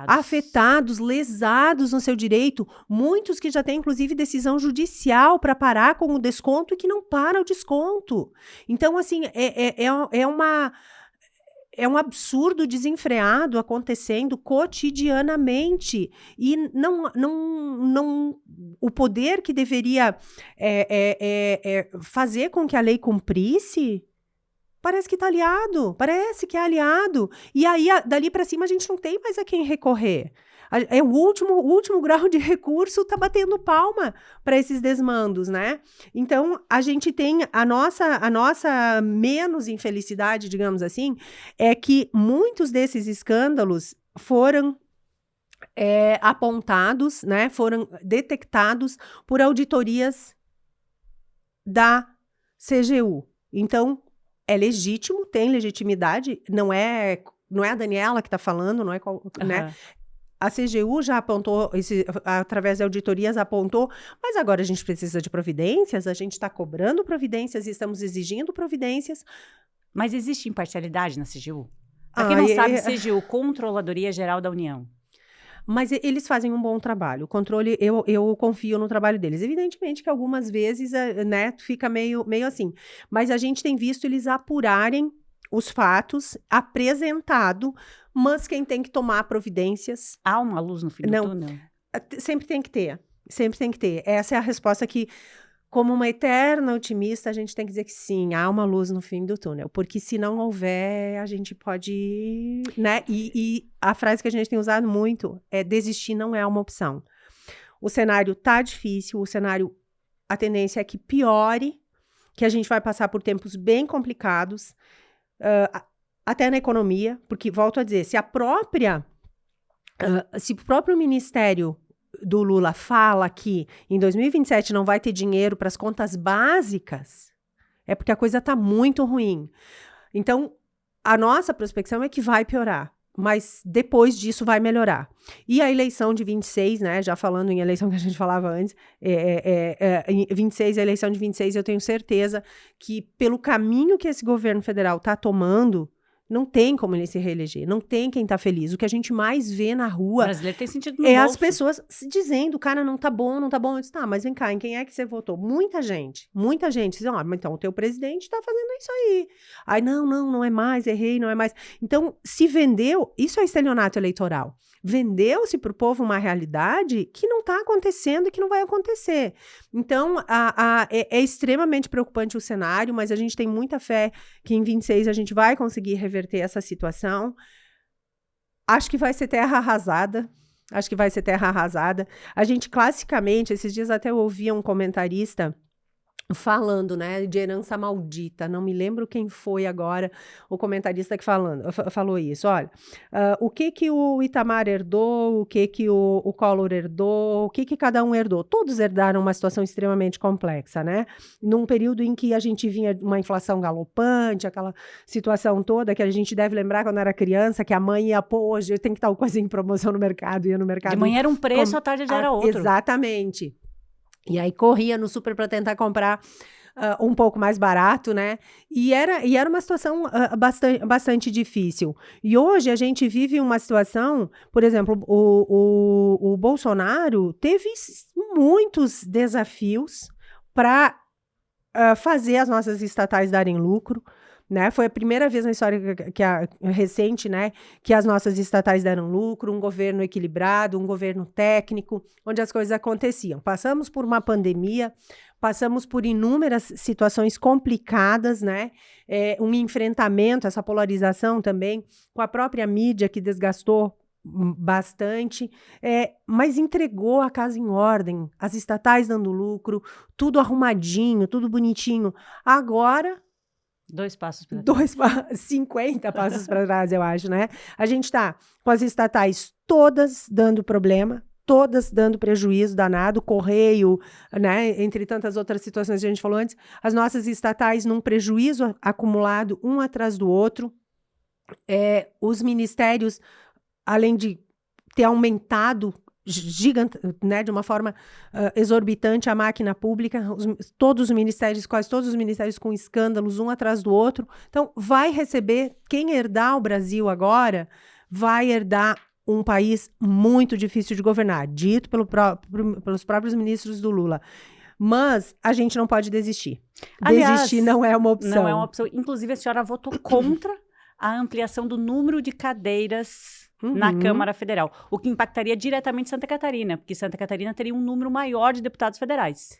afetados, lesados no seu direito, muitos que já têm, inclusive, decisão judicial para parar com o desconto e que não para o desconto. Então, assim, é um absurdo desenfreado acontecendo cotidianamente. E o poder que deveria fazer com que a lei cumprisse, parece que está aliado, parece que é aliado. E aí, dali para cima, a gente não tem mais a quem recorrer. É o último grau de recurso tá batendo palma para esses desmandos, né? Então, a gente tem a nossa menos infelicidade, digamos assim, é que muitos desses escândalos foram apontados, né? Foram detectados por auditorias da CGU. Então, é legítimo, tem legitimidade, não é a Daniela que está falando, não é, né? A CGU já apontou, através de auditorias apontou, mas agora a gente precisa de providências, a gente está cobrando providências e estamos exigindo providências. Mas existe imparcialidade na CGU? Para quem não sabe, CGU, Controladoria Geral da União. Mas eles fazem um bom trabalho. O controle, eu confio no trabalho deles. Evidentemente que algumas vezes, né, fica meio assim. Mas a gente tem visto eles apurarem os fatos, apresentado, mas quem tem que tomar providências... Há uma luz no fim do túnel? Sempre tem que ter. Sempre tem que ter. Essa é a resposta que, como uma eterna otimista, a gente tem que dizer que sim, há uma luz no fim do túnel. Porque se não houver, a gente pode... né? E a frase que a gente tem usado muito é desistir não é uma opção. O cenário tá difícil, a tendência é que piore, que a gente vai passar por tempos bem complicados, até na economia, porque, volto a dizer, se o próprio Ministério do Lula fala que em 2027 não vai ter dinheiro para as contas básicas, é porque a coisa está muito ruim. Então, a nossa prospecção é que vai piorar, mas depois disso vai melhorar. E a eleição de 26, né, já falando em eleição que a gente falava antes, 26, a eleição de 26, eu tenho certeza que pelo caminho que esse governo federal está tomando, não tem como ele se reeleger, não tem quem tá feliz. O que a gente mais vê na rua... O brasileiro tem sentido no bolso. As pessoas dizendo, cara, não tá bom, não tá bom. Eu disse, tá, mas vem cá, em quem é que você votou? Muita gente diz, mas então o teu presidente tá fazendo isso aí. Aí, não é mais, errei, não é mais. Então, se vendeu, isso é estelionato eleitoral. Vendeu-se pro povo uma realidade que não tá acontecendo e que não vai acontecer. Então, é extremamente preocupante o cenário, mas a gente tem muita fé que em 26 a gente vai conseguir reverter essa situação. Acho que vai ser terra arrasada. A gente, classicamente, esses dias até eu ouvi um comentarista falando, né, de herança maldita. Não me lembro quem foi agora o comentarista que falou isso. Olha, o que o Itamar herdou, o que o Collor herdou, o que cada um herdou. Todos herdaram uma situação extremamente complexa, né? Num período em que a gente vinha uma inflação galopante, aquela situação toda que a gente deve lembrar quando era criança, que a mãe ia, hoje tem que tal coisa em promoção no mercado, ia no mercado. De manhã era um preço, à tarde já era outro. Exatamente. E aí corria no super para tentar comprar um pouco mais barato, né? E era uma situação bastante difícil. E hoje a gente vive uma situação, por exemplo, o Bolsonaro teve muitos desafios para fazer as nossas estatais darem lucro, né? Foi a primeira vez na história recente, né, que as nossas estatais deram lucro, um governo equilibrado, um governo técnico, onde as coisas aconteciam. Passamos por uma pandemia, passamos por inúmeras situações complicadas, né? Um enfrentamento, essa polarização também, com a própria mídia que desgastou bastante, mas entregou a casa em ordem, as estatais dando lucro, tudo arrumadinho, tudo bonitinho. Agora... 2 passos para trás. 50 passos para trás, eu acho, né? A gente está com as estatais todas dando problema, todas dando prejuízo danado, Correio, né? Entre tantas outras situações que a gente falou antes, as nossas estatais num prejuízo acumulado um atrás do outro. Os ministérios, além de ter aumentado né, de uma forma exorbitante a máquina pública, quase todos os ministérios com escândalos um atrás do outro. Então, vai receber, quem herdar o Brasil agora, vai herdar um país muito difícil de governar, dito pelos próprios ministros do Lula. Mas a gente não pode desistir. Aliás, desistir não é uma opção. Não é uma opção. Inclusive, a senhora votou contra a ampliação do número de cadeiras na Câmara Federal, o que impactaria diretamente Santa Catarina, porque Santa Catarina teria um número maior de deputados federais.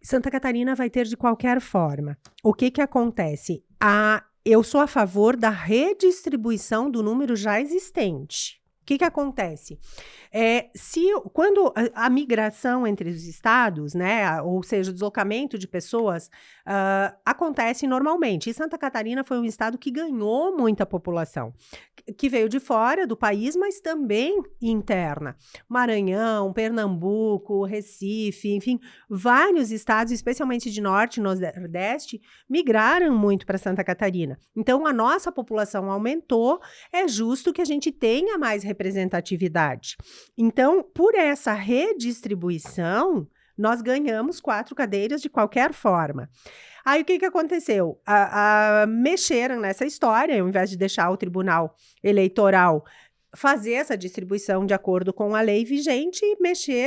Santa Catarina vai ter de qualquer forma. O que acontece? Eu sou a favor da redistribuição do número já existente, que acontece? Quando a migração entre os estados, né, ou seja, o deslocamento de pessoas, acontece normalmente. E Santa Catarina foi um estado que ganhou muita população, que veio de fora do país, mas também interna. Maranhão, Pernambuco, Recife, enfim, vários estados, especialmente de norte e nordeste, migraram muito para Santa Catarina. Então, a nossa população aumentou, é justo que a gente tenha mais representatividade. Então, por essa redistribuição, nós ganhamos 4 cadeiras de qualquer forma. Aí, o que aconteceu? Mexeram nessa história, ao invés de deixar o Tribunal Eleitoral fazer essa distribuição de acordo com a lei vigente,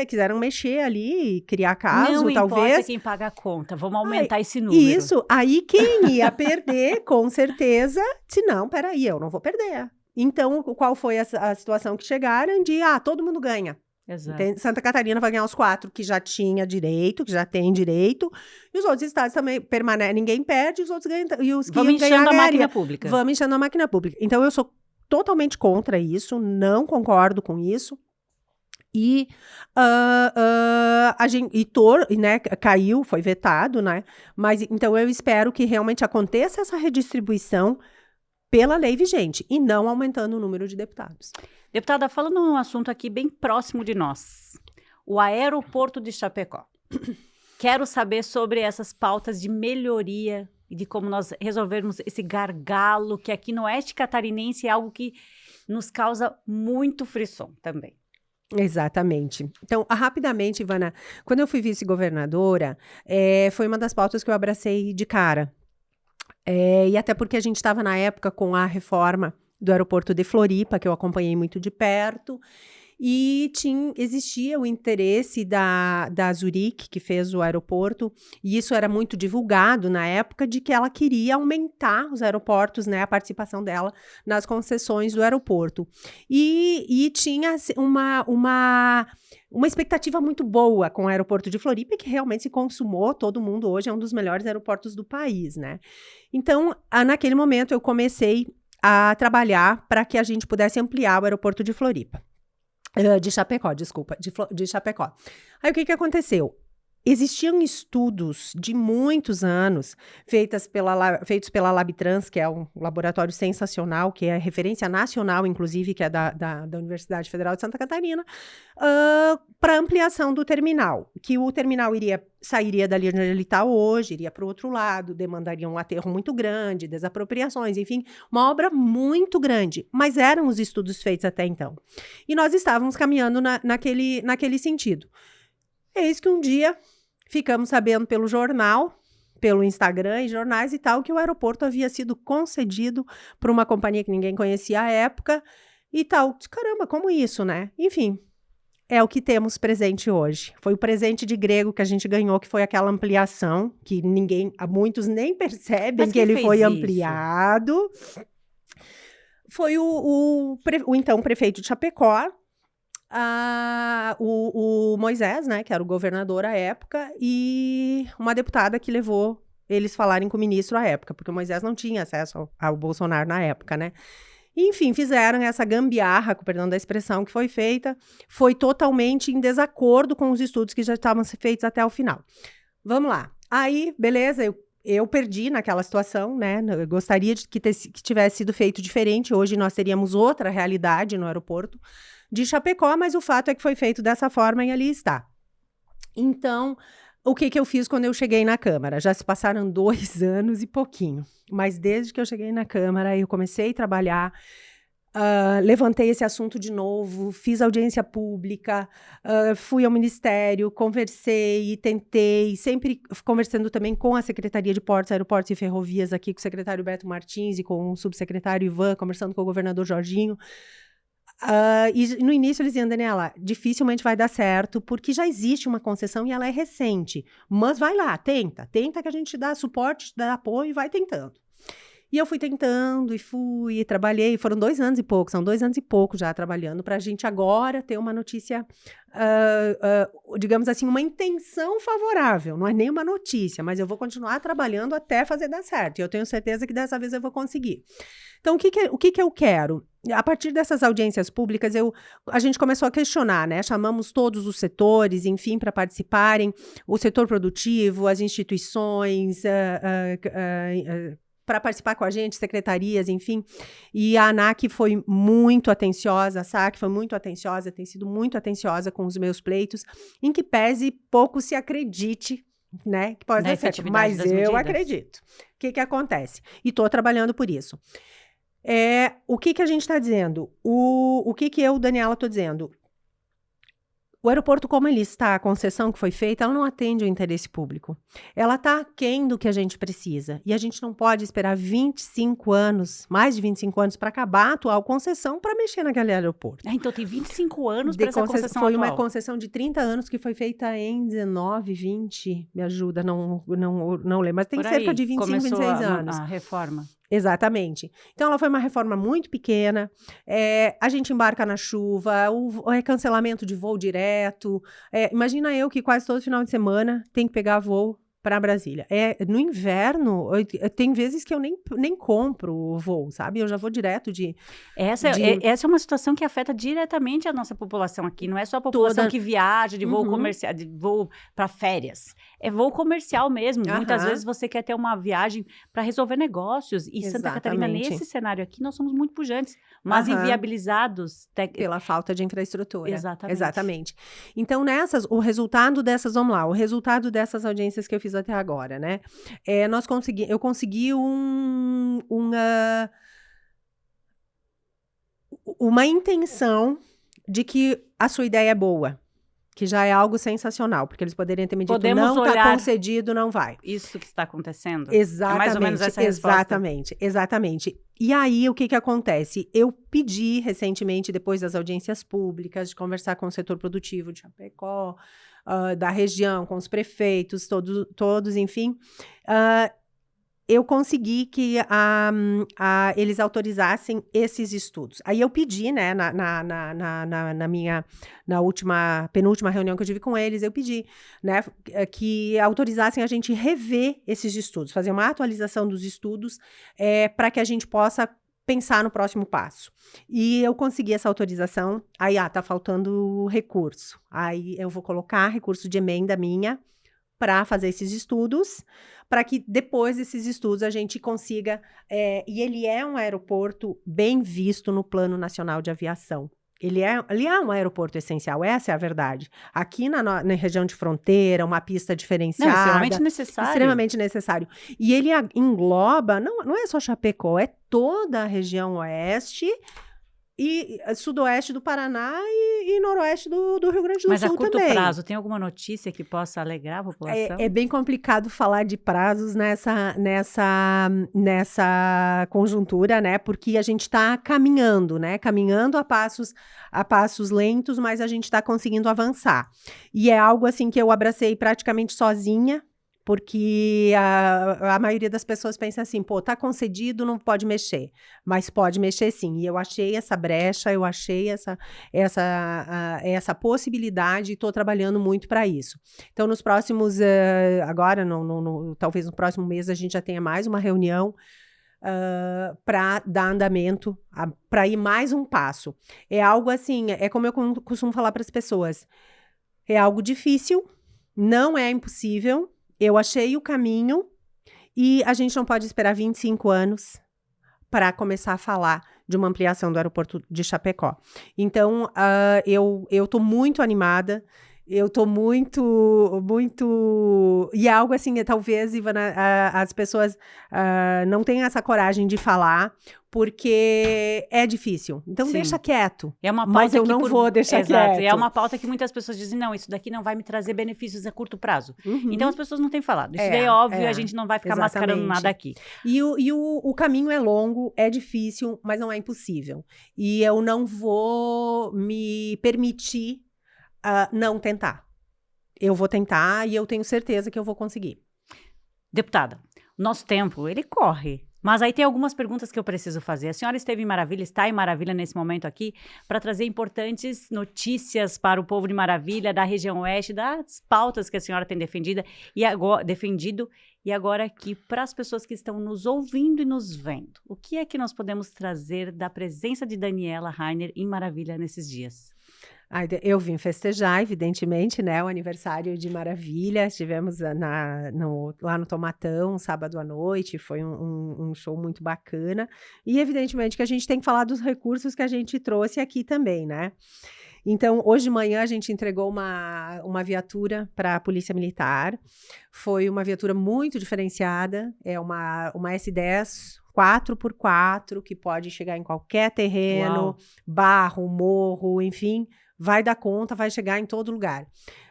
quiseram mexer ali, criar caso, não talvez. Não importa quem paga a conta, vamos aumentar esse número. Isso, aí quem ia perder, com certeza, disse, não, peraí, eu não vou perder. Então, qual foi a situação que chegaram de, todo mundo ganha. Exato. Santa Catarina vai ganhar os 4 que já tinha direito, que já tem direito, e os outros estados também permanecem, ninguém perde, os outros ganham, e os que vamos enchendo a máquina pública. Vamos enchendo a máquina pública. Então, eu sou totalmente contra isso, não concordo com isso. E né, caiu, foi vetado, né? Mas então eu espero que realmente aconteça essa redistribuição pela lei vigente e não aumentando o número de deputados. Deputada, falando um assunto aqui bem próximo de nós, o aeroporto de Chapecó. Quero saber sobre essas pautas de melhoria e de como nós resolvermos esse gargalo que aqui no oeste catarinense é algo que nos causa muito frisson também. Exatamente. Então, rapidamente, Ivana, quando eu fui vice-governadora, foi uma das pautas que eu abracei de cara. E até porque a gente estava na época com a reforma do aeroporto de Floripa, que eu acompanhei muito de perto, e existia o interesse da Zurich, que fez o aeroporto, e isso era muito divulgado na época, de que ela queria aumentar os aeroportos, né, a participação dela nas concessões do aeroporto. E tinha uma expectativa muito boa com o aeroporto de Floripa, que realmente se consumou, todo mundo hoje é um dos melhores aeroportos do país, né? Então, naquele momento, eu comecei a trabalhar para que a gente pudesse ampliar o aeroporto de Floripa. De Chapecó, desculpa, de Chapecó. Aí o que aconteceu? Existiam estudos de muitos anos feitos pela Labtrans, que é um laboratório sensacional, que é referência nacional, inclusive, que é da Universidade Federal de Santa Catarina, para ampliação do terminal. Que o terminal sairia dali onde ele está hoje, iria para o outro lado, demandaria um aterro muito grande, desapropriações, enfim, uma obra muito grande. Mas eram os estudos feitos até então. E nós estávamos caminhando naquele sentido. Eis que um dia ficamos sabendo pelo jornal, pelo Instagram e jornais e tal, que o aeroporto havia sido concedido por uma companhia que ninguém conhecia à época e tal. Caramba, como isso, né? Enfim, é o que temos presente hoje. Foi o presente de grego que a gente ganhou, que foi aquela ampliação, que muitos nem percebem que ele foi ampliado. Foi o então prefeito de Chapecó, o Moisés, né, que era o governador à época, e uma deputada que levou eles falarem com o ministro à época, porque o Moisés não tinha acesso ao Bolsonaro na época, né? Enfim, fizeram essa gambiarra, com perdão da expressão, que foi feita, foi totalmente em desacordo com os estudos que já estavam feitos até o final. Vamos lá. Aí, beleza, eu perdi naquela situação, né? Eu gostaria que tivesse sido feito diferente. Hoje nós teríamos outra realidade no aeroporto de Chapecó, mas o fato é que foi feito dessa forma e ali está. Então, o que eu fiz quando eu cheguei na Câmara? Já se passaram 2 anos e pouquinho, mas desde que eu cheguei na Câmara, eu comecei a trabalhar, levantei esse assunto de novo, fiz audiência pública, fui ao Ministério, conversei, tentei, sempre conversando também com a Secretaria de Portos, Aeroportos e Ferrovias aqui, com o secretário Beto Martins e com o subsecretário Ivan, conversando com o governador Jorginho. E no início eles diziam, Daniela, dificilmente vai dar certo, porque já existe uma concessão e ela é recente. Mas vai lá, tenta que a gente dá suporte, dá apoio e vai tentando. E eu fui tentando, e trabalhei, foram 2 anos e pouco, são 2 anos e pouco já trabalhando, para a gente agora ter uma notícia, digamos assim, uma intenção favorável, não é nem uma notícia, mas eu vou continuar trabalhando até fazer dar certo, e eu tenho certeza que dessa vez eu vou conseguir. Então, o que eu quero? A partir dessas audiências públicas, a gente começou a questionar, né? Chamamos todos os setores, enfim, para participarem, o setor produtivo, as instituições, para participar com a gente, secretarias, enfim. E a ANAC foi muito atenciosa, a SAC foi muito atenciosa, tem sido muito atenciosa com os meus pleitos, em que pese pouco se acredite, né? Que pode dar certo, mas eu acredito. O que acontece? E estou trabalhando por isso. O que a gente está dizendo? O que eu, Daniela, estou dizendo? O aeroporto, como ele está, a concessão que foi feita, ela não atende o interesse público. Ela está aquém do que a gente precisa. E a gente não pode esperar 25 anos, mais de 25 anos, para acabar a atual concessão para mexer naquele aeroporto. Então tem 25 anos para essa concessão Foi atual. Uma concessão de 30 anos que foi feita em 19, 20, me ajuda, não lembro, mas tem cerca de 25, 26 anos. A reforma. Exatamente. Então, ela foi uma reforma muito pequena, a gente embarca na chuva, o cancelamento de voo direto. Imagina eu que quase todo final de semana tem que pegar voo para Brasília. No inverno, tem vezes que eu nem compro o voo, sabe? Eu já vou direto Essa é uma situação que afeta diretamente a nossa população aqui. Não é só a população que viaja de voo comercial, de voo para férias. É voo comercial mesmo. Muitas vezes você quer ter uma viagem para resolver negócios. E Santa Catarina, nesse cenário aqui, nós somos muito pujantes, mas inviabilizados. Pela falta de infraestrutura. Exatamente. Então, o resultado dessas audiências que eu fiz até agora, né? Eu consegui uma intenção de que a sua ideia é boa, que já é algo sensacional, porque eles poderiam ter me dito, não está concedido, não vai. Isso que está acontecendo. Exatamente. É mais ou menos essa resposta. Exatamente. E aí, o que acontece? Eu pedi recentemente, depois das audiências públicas, de conversar com o setor produtivo de Chapecó, da região, com os prefeitos, todos, enfim, eu consegui que eles autorizassem esses estudos. Aí eu pedi, né, na minha penúltima reunião que eu tive com eles, eu pedi, né, que autorizassem a gente rever esses estudos, fazer uma atualização dos estudos, para que a gente possa pensar no próximo passo. E eu consegui essa autorização, aí tá faltando recurso. Aí eu vou colocar recurso de emenda minha para fazer esses estudos, para que depois desses estudos a gente consiga, e ele é um aeroporto bem visto no Plano Nacional de Aviação. Ele é um aeroporto essencial, essa é a verdade. Aqui na região de fronteira, uma pista diferenciada. Extremamente necessário. Extremamente necessário. E ele engloba, não é só Chapecó, é toda a região oeste e sudoeste do Paraná e noroeste do Rio Grande do Sul também. Mas a curto prazo, tem alguma notícia que possa alegrar a população? É bem complicado falar de prazos nessa conjuntura, né? Porque a gente está caminhando, né? Caminhando a passos lentos, mas a gente está conseguindo avançar. E é algo assim que eu abracei praticamente sozinha, porque a maioria das pessoas pensa assim, tá concedido, não pode mexer. Mas pode mexer sim. E eu achei essa brecha, eu achei essa possibilidade e estou trabalhando muito para isso. Então, nos próximos, agora, talvez no próximo mês, a gente já tenha mais uma reunião para dar andamento, para ir mais um passo. É algo assim, é como eu costumo falar para as pessoas, é algo difícil, não é impossível. Eu achei o caminho e a gente não pode esperar 25 anos para começar a falar de uma ampliação do aeroporto de Chapecó. Então, eu estou muito animada, eu estou muito... E é algo assim, talvez, Ivana, as pessoas não tenham essa coragem de falar, porque é difícil. Então, deixa quieto. Mas eu não vou deixar quieto. É uma pauta que muitas pessoas dizem, não, isso daqui não vai me trazer benefícios a curto prazo. Então, as pessoas não têm falado. Isso daí é óbvio, a gente não vai ficar mascarando nada aqui. E o caminho é longo, é difícil, mas não é impossível. E eu não vou me permitir não tentar. Eu vou tentar e eu tenho certeza que eu vou conseguir. Deputada, nosso tempo, ele corre. Mas aí tem algumas perguntas que eu preciso fazer. A senhora esteve em Maravilha, está em Maravilha nesse momento aqui, para trazer importantes notícias para o povo de Maravilha, da região oeste, das pautas que a senhora tem defendido, e agora aqui, para as pessoas que estão nos ouvindo e nos vendo, o que é que nós podemos trazer da presença de Daniela Rainer em Maravilha nesses dias? Eu vim festejar, evidentemente, né, o aniversário de Maravilha. Estivemos lá no Tomatão, sábado à noite, foi um show muito bacana. E, evidentemente, que a gente tem que falar dos recursos que a gente trouxe aqui também, né? Então, hoje de manhã, a gente entregou uma viatura para a Polícia Militar. Foi uma viatura muito diferenciada, é uma S10 4x4, que pode chegar em qualquer terreno, Uau. barro, morro, enfim, vai dar conta, vai chegar em todo lugar.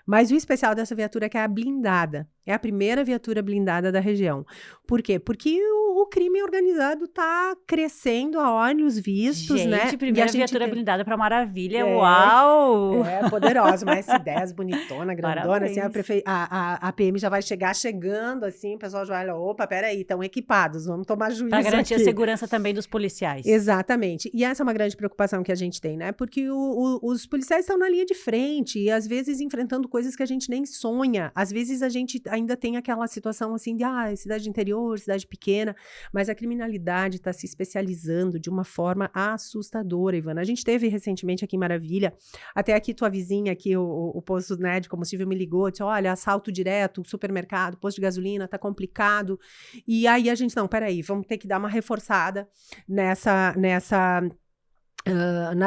Mas o especial dessa viatura é que é a blindada. É a primeira viatura blindada da região. Por quê? Porque o crime organizado está crescendo a olhos vistos, né? Gente, primeira E a viatura gente blindada para Maravilha, uau! É poderosa, uma S10 bonitona, grandona, assim, Parabéns. a PM já vai chegando, assim, o pessoal já olha, opa, peraí, estão equipados, vamos tomar juízo Para garantir aqui. a segurança também dos policiais. Exatamente. E essa é uma grande preocupação que a gente tem, né? Porque os policiais estão na linha de frente e, às vezes, enfrentando coisas que a gente nem sonha. Às vezes, a gente ainda tem aquela situação, assim, de, cidade interior, cidade pequena, mas a criminalidade está se especializando de uma forma assustadora, Ivana. A gente teve recentemente aqui em Maravilha, até aqui tua vizinha, aqui, o posto, né, de combustível me ligou, disse, olha, assalto direto, supermercado, posto de gasolina, tá complicado. E aí a gente, não, peraí, vamos ter que dar uma reforçada nas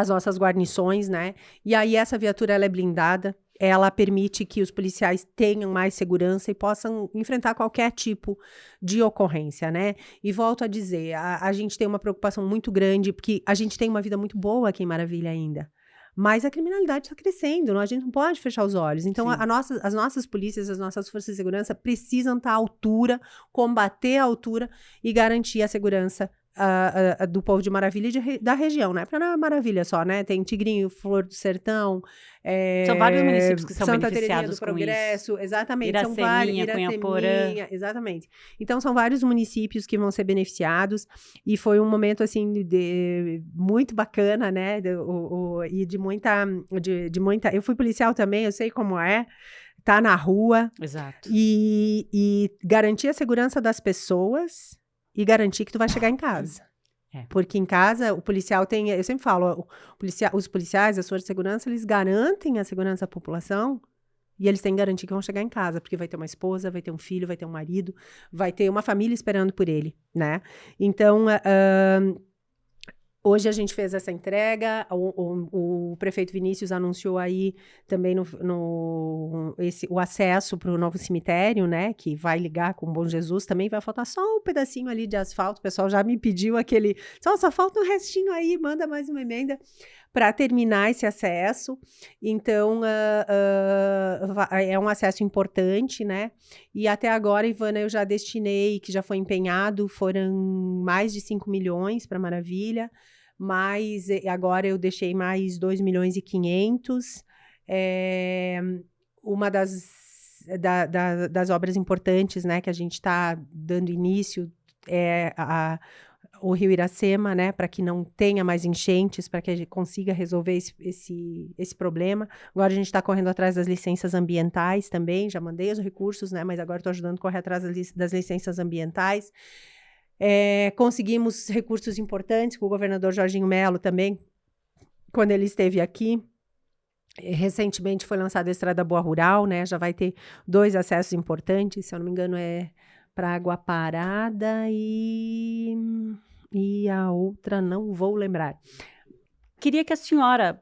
nossas guarnições, né? E aí essa viatura, ela é blindada, ela permite que os policiais tenham mais segurança e possam enfrentar qualquer tipo de ocorrência, né? E volto a dizer, a gente tem uma preocupação muito grande, porque a gente tem uma vida muito boa aqui em Maravilha ainda. Mas a criminalidade está crescendo, a gente não pode fechar os olhos. Então, as nossas polícias, as nossas forças de segurança precisam estar à altura, combater a altura e garantir a segurança do povo de Maravilha e da região, né? Porque não é Maravilha só, né? Tem Tigrinho, Flor do Sertão, São vários municípios que são Santa Terezinha do beneficiados com Progresso, isso. exatamente. Iraceminha, Cunhaporã. Exatamente. Então, são vários municípios que vão ser beneficiados e foi um momento, assim, muito bacana, né? E de muita... Eu fui policial também, eu sei como é. Tá na rua. Exato. E garantir a segurança das pessoas e garantir que tu vai chegar em casa. Porque em casa, o policial tem... Eu sempre falo, os policiais, as forças de segurança, eles garantem a segurança da população e eles têm que garantir que vão chegar em casa, porque vai ter uma esposa, vai ter um filho, vai ter um marido, vai ter uma família esperando por ele, né? Então, hoje a gente fez essa entrega, o prefeito Vinícius anunciou aí também o acesso para o novo cemitério, né, que vai ligar com o Bom Jesus, também vai faltar só um pedacinho ali de asfalto, o pessoal já me pediu só falta um restinho aí, manda mais uma emenda para terminar esse acesso. Então, é um acesso importante, né, e até agora, Ivana, eu já destinei, que já foi empenhado, foram mais de 5 milhões para Maravilha, mas agora eu deixei mais 2 milhões e 500. Uma das obras importantes, né, que a gente está dando início é o Rio Iracema, né, para que não tenha mais enchentes, para que a gente consiga resolver esse problema. Agora a gente está correndo atrás das licenças ambientais também, já mandei os recursos, né, mas agora estou ajudando a correr atrás das licenças ambientais. Conseguimos recursos importantes com o governador Jorginho Melo também, quando ele esteve aqui. Recentemente foi lançada a Estrada Boa Rural, né? Já vai ter 2 acessos importantes, se eu não me engano é para Água Parada e a outra não vou lembrar. Queria que a senhora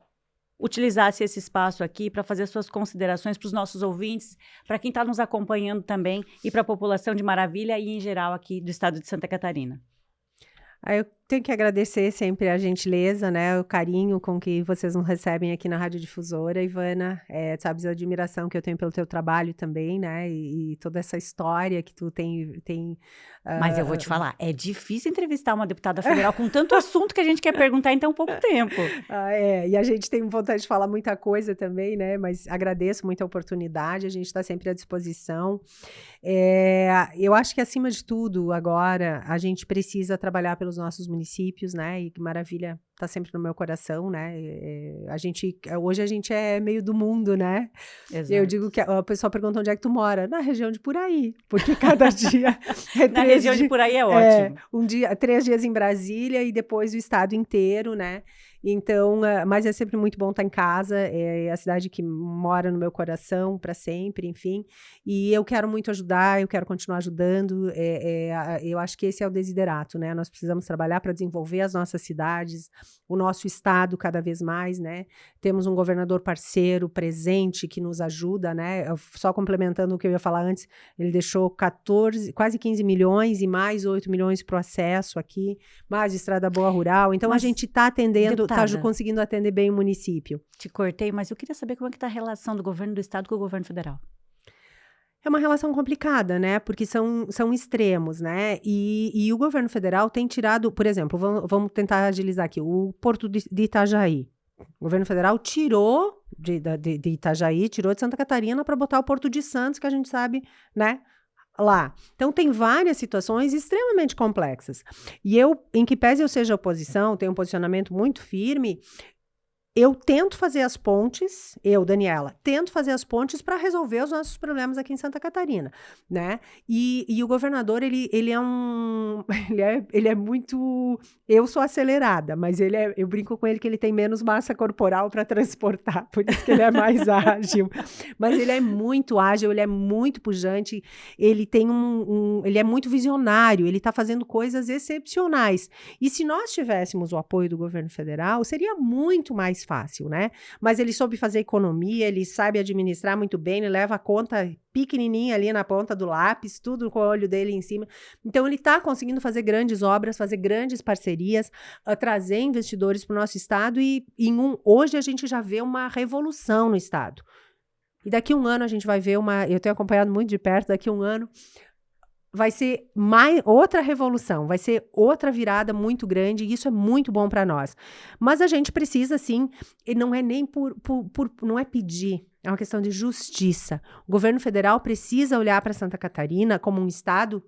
utilizasse esse espaço aqui para fazer suas considerações para os nossos ouvintes, para quem está nos acompanhando também e para a população de Maravilha e em geral aqui do estado de Santa Catarina. Eu tenho que agradecer sempre a gentileza, né, o carinho com que vocês nos recebem aqui na Rádio Difusora, Ivana, sabes a admiração que eu tenho pelo teu trabalho também, né, e toda essa história que tu tem Mas eu vou te falar, é difícil entrevistar uma deputada federal com tanto assunto que a gente quer perguntar em tão pouco tempo. E a gente tem vontade de falar muita coisa também, né, mas agradeço muito a oportunidade, a gente está sempre à disposição. Eu acho que, acima de tudo, agora, a gente precisa trabalhar pelos nossos municípios, né, e que maravilha, tá sempre no meu coração, né, hoje a gente é meio do mundo, né. Exato. Eu digo que o pessoal pergunta onde é que tu mora, na região de Puraí, porque cada dia na região de Puraí é ótimo. 3 dias em Brasília e depois o estado inteiro, né. Então, mas é sempre muito bom estar em casa, é a cidade que mora no meu coração para sempre, enfim, e eu quero muito ajudar, eu quero continuar ajudando, eu acho que esse é o desiderato, né, nós precisamos trabalhar para desenvolver as nossas cidades, o nosso estado cada vez mais, né, temos um governador parceiro, presente, que nos ajuda, né, só complementando o que eu ia falar antes, ele deixou quase 15 milhões e mais 8 milhões para o acesso aqui, mais Estrada Boa Rural, então a gente está atendendo, está conseguindo atender bem o município. Te cortei, mas eu queria saber como é que está a relação do governo do estado com o governo federal. É uma relação complicada, né? Porque são extremos, né? E o governo federal tem tirado, por exemplo, vamos tentar agilizar aqui, o Porto de Itajaí. O governo federal tirou de Itajaí, tirou de Santa Catarina para botar o Porto de Santos, que a gente sabe, né? Lá. Então, tem várias situações extremamente complexas. E em que pese eu seja oposição, tenho um posicionamento muito firme, eu tento fazer as pontes, Daniela, tento fazer as pontes para resolver os nossos problemas aqui em Santa Catarina, né? E o governador, ele é muito... Eu sou acelerada, mas eu brinco com ele que ele tem menos massa corporal para transportar, por isso que ele é mais ágil. Mas ele é muito ágil, ele é muito pujante, ele tem ele é muito visionário, ele está fazendo coisas excepcionais. E se nós tivéssemos o apoio do governo federal, seria muito mais fácil, né? Mas ele soube fazer economia, ele sabe administrar muito bem, ele leva a conta pequenininha ali na ponta do lápis, tudo com o olho dele em cima. Então, ele está conseguindo fazer grandes obras, fazer grandes parcerias, trazer investidores para o nosso estado e hoje a gente já vê uma revolução no estado. E daqui a um ano a gente vai ver eu tenho acompanhado muito de perto, daqui a um ano vai ser outra revolução, vai ser outra virada muito grande, e isso é muito bom para nós. Mas a gente precisa, sim, e não é nem não é pedir, é uma questão de justiça. O governo federal precisa olhar para Santa Catarina como um estado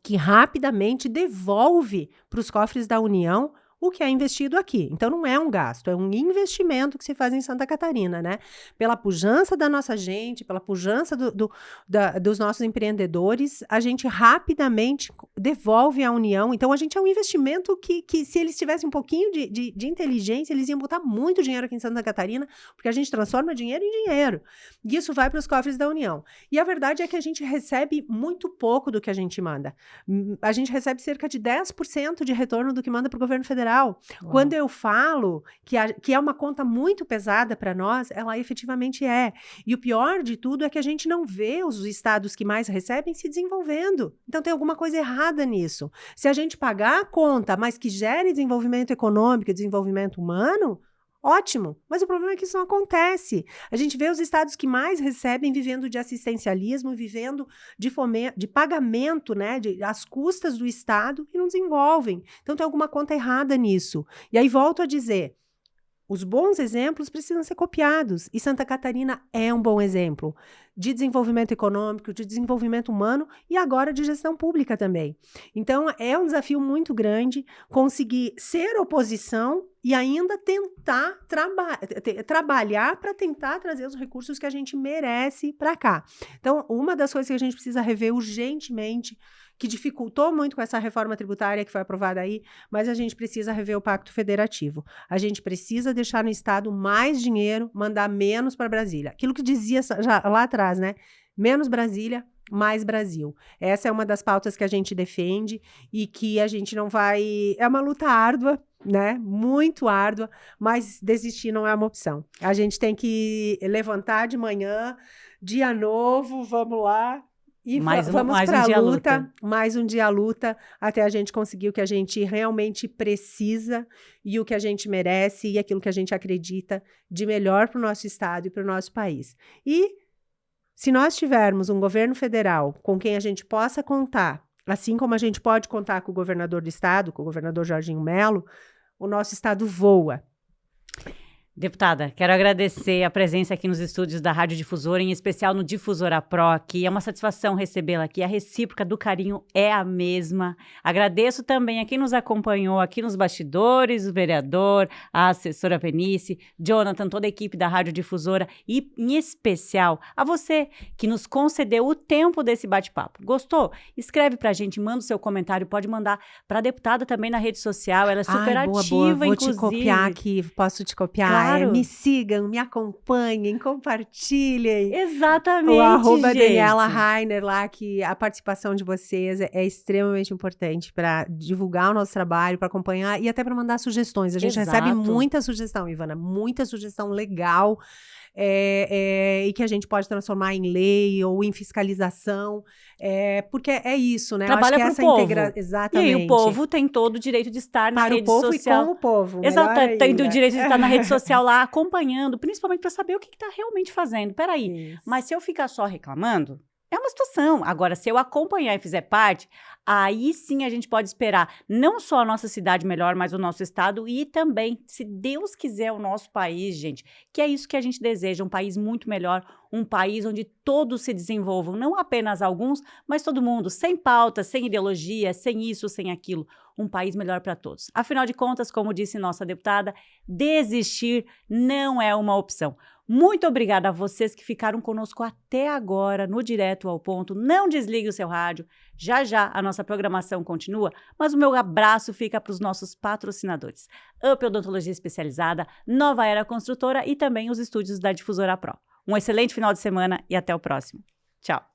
que rapidamente devolve para os cofres da União o que é investido aqui. Então, não é um gasto, é um investimento que se faz em Santa Catarina, né? Pela pujança da nossa gente, pela pujança dos nossos empreendedores, a gente rapidamente devolve à União. Então, a gente é um investimento que se eles tivessem um pouquinho de inteligência, eles iam botar muito dinheiro aqui em Santa Catarina, porque a gente transforma dinheiro em dinheiro. E isso vai para os cofres da União. E a verdade é que a gente recebe muito pouco do que a gente manda. A gente recebe cerca de 10% de retorno do que manda para o governo federal. Uau. Quando eu falo que é uma conta muito pesada para nós, ela efetivamente é. E o pior de tudo é que a gente não vê os estados que mais recebem se desenvolvendo. Então tem alguma coisa errada nisso. Se a gente pagar a conta, mas que gere desenvolvimento econômico e desenvolvimento humano, ótimo, mas o problema é que isso não acontece. A gente vê os estados que mais recebem vivendo de assistencialismo, vivendo de pagamento, né, às custas do estado e não desenvolvem. Então tem alguma conta errada nisso. E aí volto a dizer, os bons exemplos precisam ser copiados e Santa Catarina é um bom exemplo de desenvolvimento econômico, de desenvolvimento humano e agora de gestão pública também. Então, é um desafio muito grande conseguir ser oposição e ainda tentar trabalhar para tentar trazer os recursos que a gente merece para cá. Então, uma das coisas que a gente precisa rever urgentemente, que dificultou muito com essa reforma tributária que foi aprovada aí, mas a gente precisa rever o Pacto Federativo. A gente precisa deixar no Estado mais dinheiro, mandar menos para Brasília. Aquilo que dizia já lá atrás, né? Menos Brasília, mais Brasil. Essa é uma das pautas que a gente defende e que a gente não vai... É uma luta árdua, né? Muito árdua, mas desistir não é uma opção. A gente tem que levantar de manhã, dia novo, vamos lá, E mais vamos mais para um dia a à luta, mais um dia à luta, até a gente conseguir o que a gente realmente precisa e o que a gente merece e aquilo que a gente acredita de melhor para o nosso estado e para o nosso país. E se nós tivermos um governo federal com quem a gente possa contar, assim como a gente pode contar com o governador do estado, com o governador Jorginho Melo, o nosso estado voa. Deputada, quero agradecer a presença aqui nos estúdios da Rádio Difusora, em especial no Difusora Pro aqui. É uma satisfação recebê-la aqui. A recíproca do carinho é a mesma. Agradeço também a quem nos acompanhou aqui nos bastidores, o vereador, a assessora Venice, Jonathan, toda a equipe da Rádio Difusora e, em especial, a você que nos concedeu o tempo desse bate-papo. Gostou? Escreve pra gente, manda o seu comentário, pode mandar pra deputada também na rede social. Ela é super ativa, boa. Vou inclusive. te copiar aqui, posso te copiar? Claro. Me sigam, me acompanhem, compartilhem. Exatamente, O @ gente. Daniela Rainer lá, que a participação de vocês é extremamente importante para divulgar o nosso trabalho, para acompanhar e até para mandar sugestões. A gente recebe muita sugestão, Ivana, muita sugestão legal. E que a gente pode transformar em lei ou em fiscalização, porque é isso, né? Trabalha eu acho que pro essa povo. Exatamente. E aí o povo tem todo o direito de estar na rede social. Para o povo e com o povo. Exato, tem o direito de estar na rede social lá acompanhando, principalmente para saber o que está realmente fazendo. Peraí, mas se eu ficar só reclamando, é uma situação. Agora, se eu acompanhar e fizer parte, aí sim a gente pode esperar não só a nossa cidade melhor, mas o nosso estado e também, se Deus quiser, o nosso país, gente, que é isso que a gente deseja, um país muito melhor, um país onde todos se desenvolvam, não apenas alguns, mas todo mundo, sem pauta, sem ideologia, sem isso, sem aquilo, um país melhor para todos. Afinal de contas, como disse nossa deputada, desistir não é uma opção. Muito obrigada a vocês que ficaram conosco até agora no Direto ao Ponto. Não desligue o seu rádio. Já já a nossa programação continua, mas o meu abraço fica para os nossos patrocinadores. Up Odontologia Especializada, Nova Era Construtora e também os estúdios da Difusora Pro. Um excelente final de semana e até o próximo. Tchau!